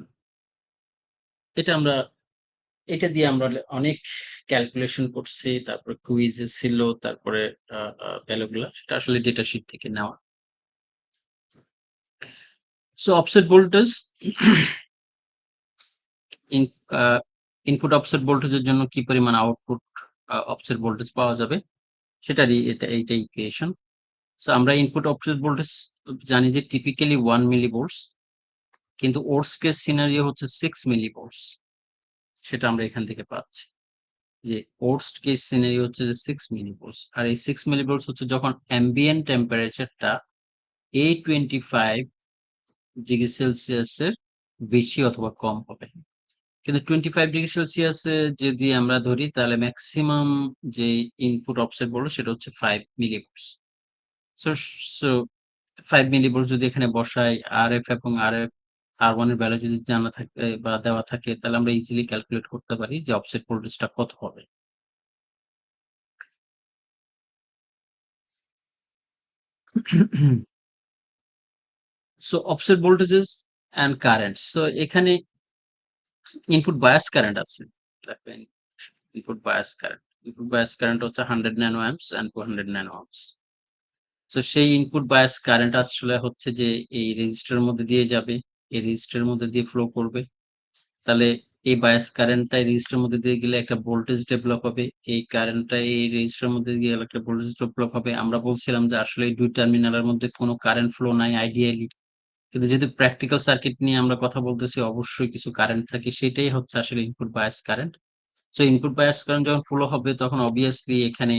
এটা দিয়ে আমরা অনেক ক্যালকুলেশন করছি, তারপরে কুইজে ছিল, তারপরে ভ্যালুগুলা সেটা আসলে ডেটা শিট থেকে নেওয়া। So offset voltage, input offset ভোল্টেজের জন্য কি পরিমাণ আউটপুট অফসেট ভোল্টেজ পাওয়া যাবে সেটারই এইটা ইকুয়েশন। সো আমরা ইনপুট অফসেট ভোল্টেজ জানি যে টিপিক্যালি 1 মিলিভোল্টস, কিন্তু ওর্স কেস সিনারিও হচ্ছে 6 মিলিভোল্টস, সেটা আমরা এখান থেকে পাচ্ছি যে ওর্স্ট কেস সিনারিও হচ্ছে যে 6 মিলিভোল্টস, আর এই 6 মিলিভোল্টস হচ্ছে যখন অ্যাম্বিয়েন্ট টেম্পারেচারটা 825 ডিগ্রি সেলসিয়াসের বেশি অথবা কম হবে। কিন্তু 25 ডিগ্রি সেলসিয়াসে যদি আমরা ধরি তাহলে ম্যাক্সিমাম যে ইনপুট অফসেট বলবো সেটা হচ্ছে 5 মিলিভোল্টস। সো সো 5 মিলিভোল্টস যদি এখানে বসাই, আর এফ এবং আর1 এর ভ্যালু যদি জানা থাকে বা দেওয়া থাকে, তাহলে আমরা ইজিলি ক্যালকুলেট করতে পারি যে অফসেট ভোল্টেজটা কত হবে। So offset voltages and currents. So এখানে ইনপুট বায়াস কারেন্ট আছে, দেখবেন ইনপুট বায়াস কারেন্ট হচ্ছে 100 nano amps and 200 nano amps. So সেই ইনপুট বায়াস কারেন্ট আসলে হচ্ছে যে এই রেজিস্টারের মধ্যে দিয়ে যাবে, এই রেজিস্টারের মধ্যে দিয়ে ফ্লো করবে, তাহলে এই বায়াস কারেন্টটা রেজিস্টারের মধ্যে দিয়ে গেলে একটা ভোল্টেজ ডেভেলপ হবে, এই কারেন্টটা এই রেজিস্টারের মধ্যে দিয়ে গেলে একটা ভোল্টেজ ডেভেলপ হবে। আমরা বলছিলাম যে আসলে এই দুই টার্মিনালের মধ্যে কোনো কারেন্ট ফ্লো নাই আইডিয়ালি, কিন্তু যেহেতু প্র্যাকটিক্যাল সার্কিট নিয়ে আমরা কথা বলতেছি অবশ্যই কিছু কারেন্ট থাকে, সেটাই হচ্ছে আসলে input bias current. So input bias current যখন ফ্লো হবে তখন অবভিয়াসলি এখানে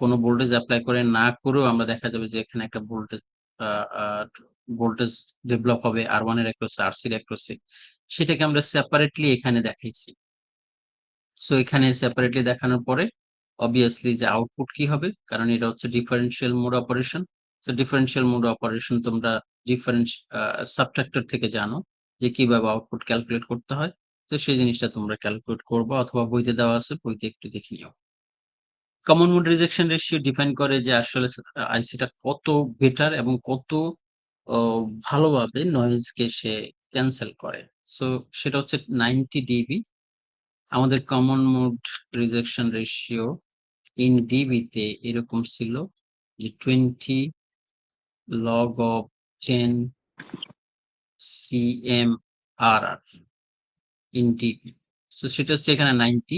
কোনো ভোল্টেজ অ্যাপ্লাই করে না করেও আমরা দেখা যাবে যে এখানে একটা ভোল্টেজ ডেভেলপ হবে আর1 এর অ্যাক্রসে, আর3 এর অ্যাক্রসে, সেটাকে আমরা সেপারেটলি এখানে দেখাইছি। সো এখানে সেপারেটলি দেখানোর পরে অবভিয়াসলি যে আউটপুট কি হবে, কারণ এটা হচ্ছে ডিফারেন্সিয়াল মোড অপারেশন। তো ডিফারেন্সিয়াল মোড অপারেশন তোমরা সাবট্রাক্টর থেকে জানো যে কিভাবে আউটপুট ক্যালকুলেট করতে হয়, তো সেই জিনিসটা তোমরা ক্যালকুলেট করবো অথবা বইতে দেওয়া আছে, বইতে একটু দেখে নিও। Common mode rejection ratio define করে যে আসলে আইসিটা কত বেটার এবং কত ভালোভাবে নয়েজকে সে ক্যান্সেল করে। সো সেটা হচ্ছে 90 ডিবি। আমাদের common mode rejection ratio in ডিবিতে এরকম ছিল যে 20 log of 10 CMRR in dB. So সেটা হচ্ছে এখানে 90।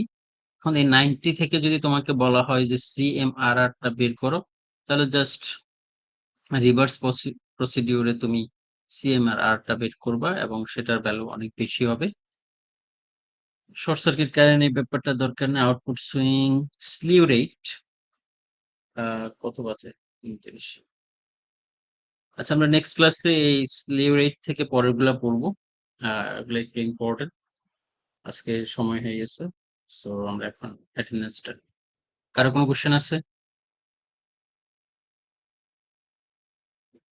এখন এই 90 থেকে যদি তোমাকে বলা হয় যে CMRR-টা বের করো, তাহলে জাস্ট রিভার্স প্রসিডিউরে তুমি CMRR-টা বের করবা এবং সেটার ভ্যালু অনেক বেশি হবে। শর্ট সার্কিট কারেন্ট এই ব্যাপারটা দরকার নেই। আউটপুট সুইং, স্লিউ রেট কত বাজে? ৩৯। আচ্ছা, আমরা নেক্সট ক্লাসে এই স্লিউ রেট থেকে পরেরগুলা পড়বো। এগুলো একটু ইম্পর্টেন্ট। আজকে সময় হয়ে গেছে, সো আমরা এখন অ্যাটেন্ডেন্সটা, কারো কোনো কোশ্চেন আছে?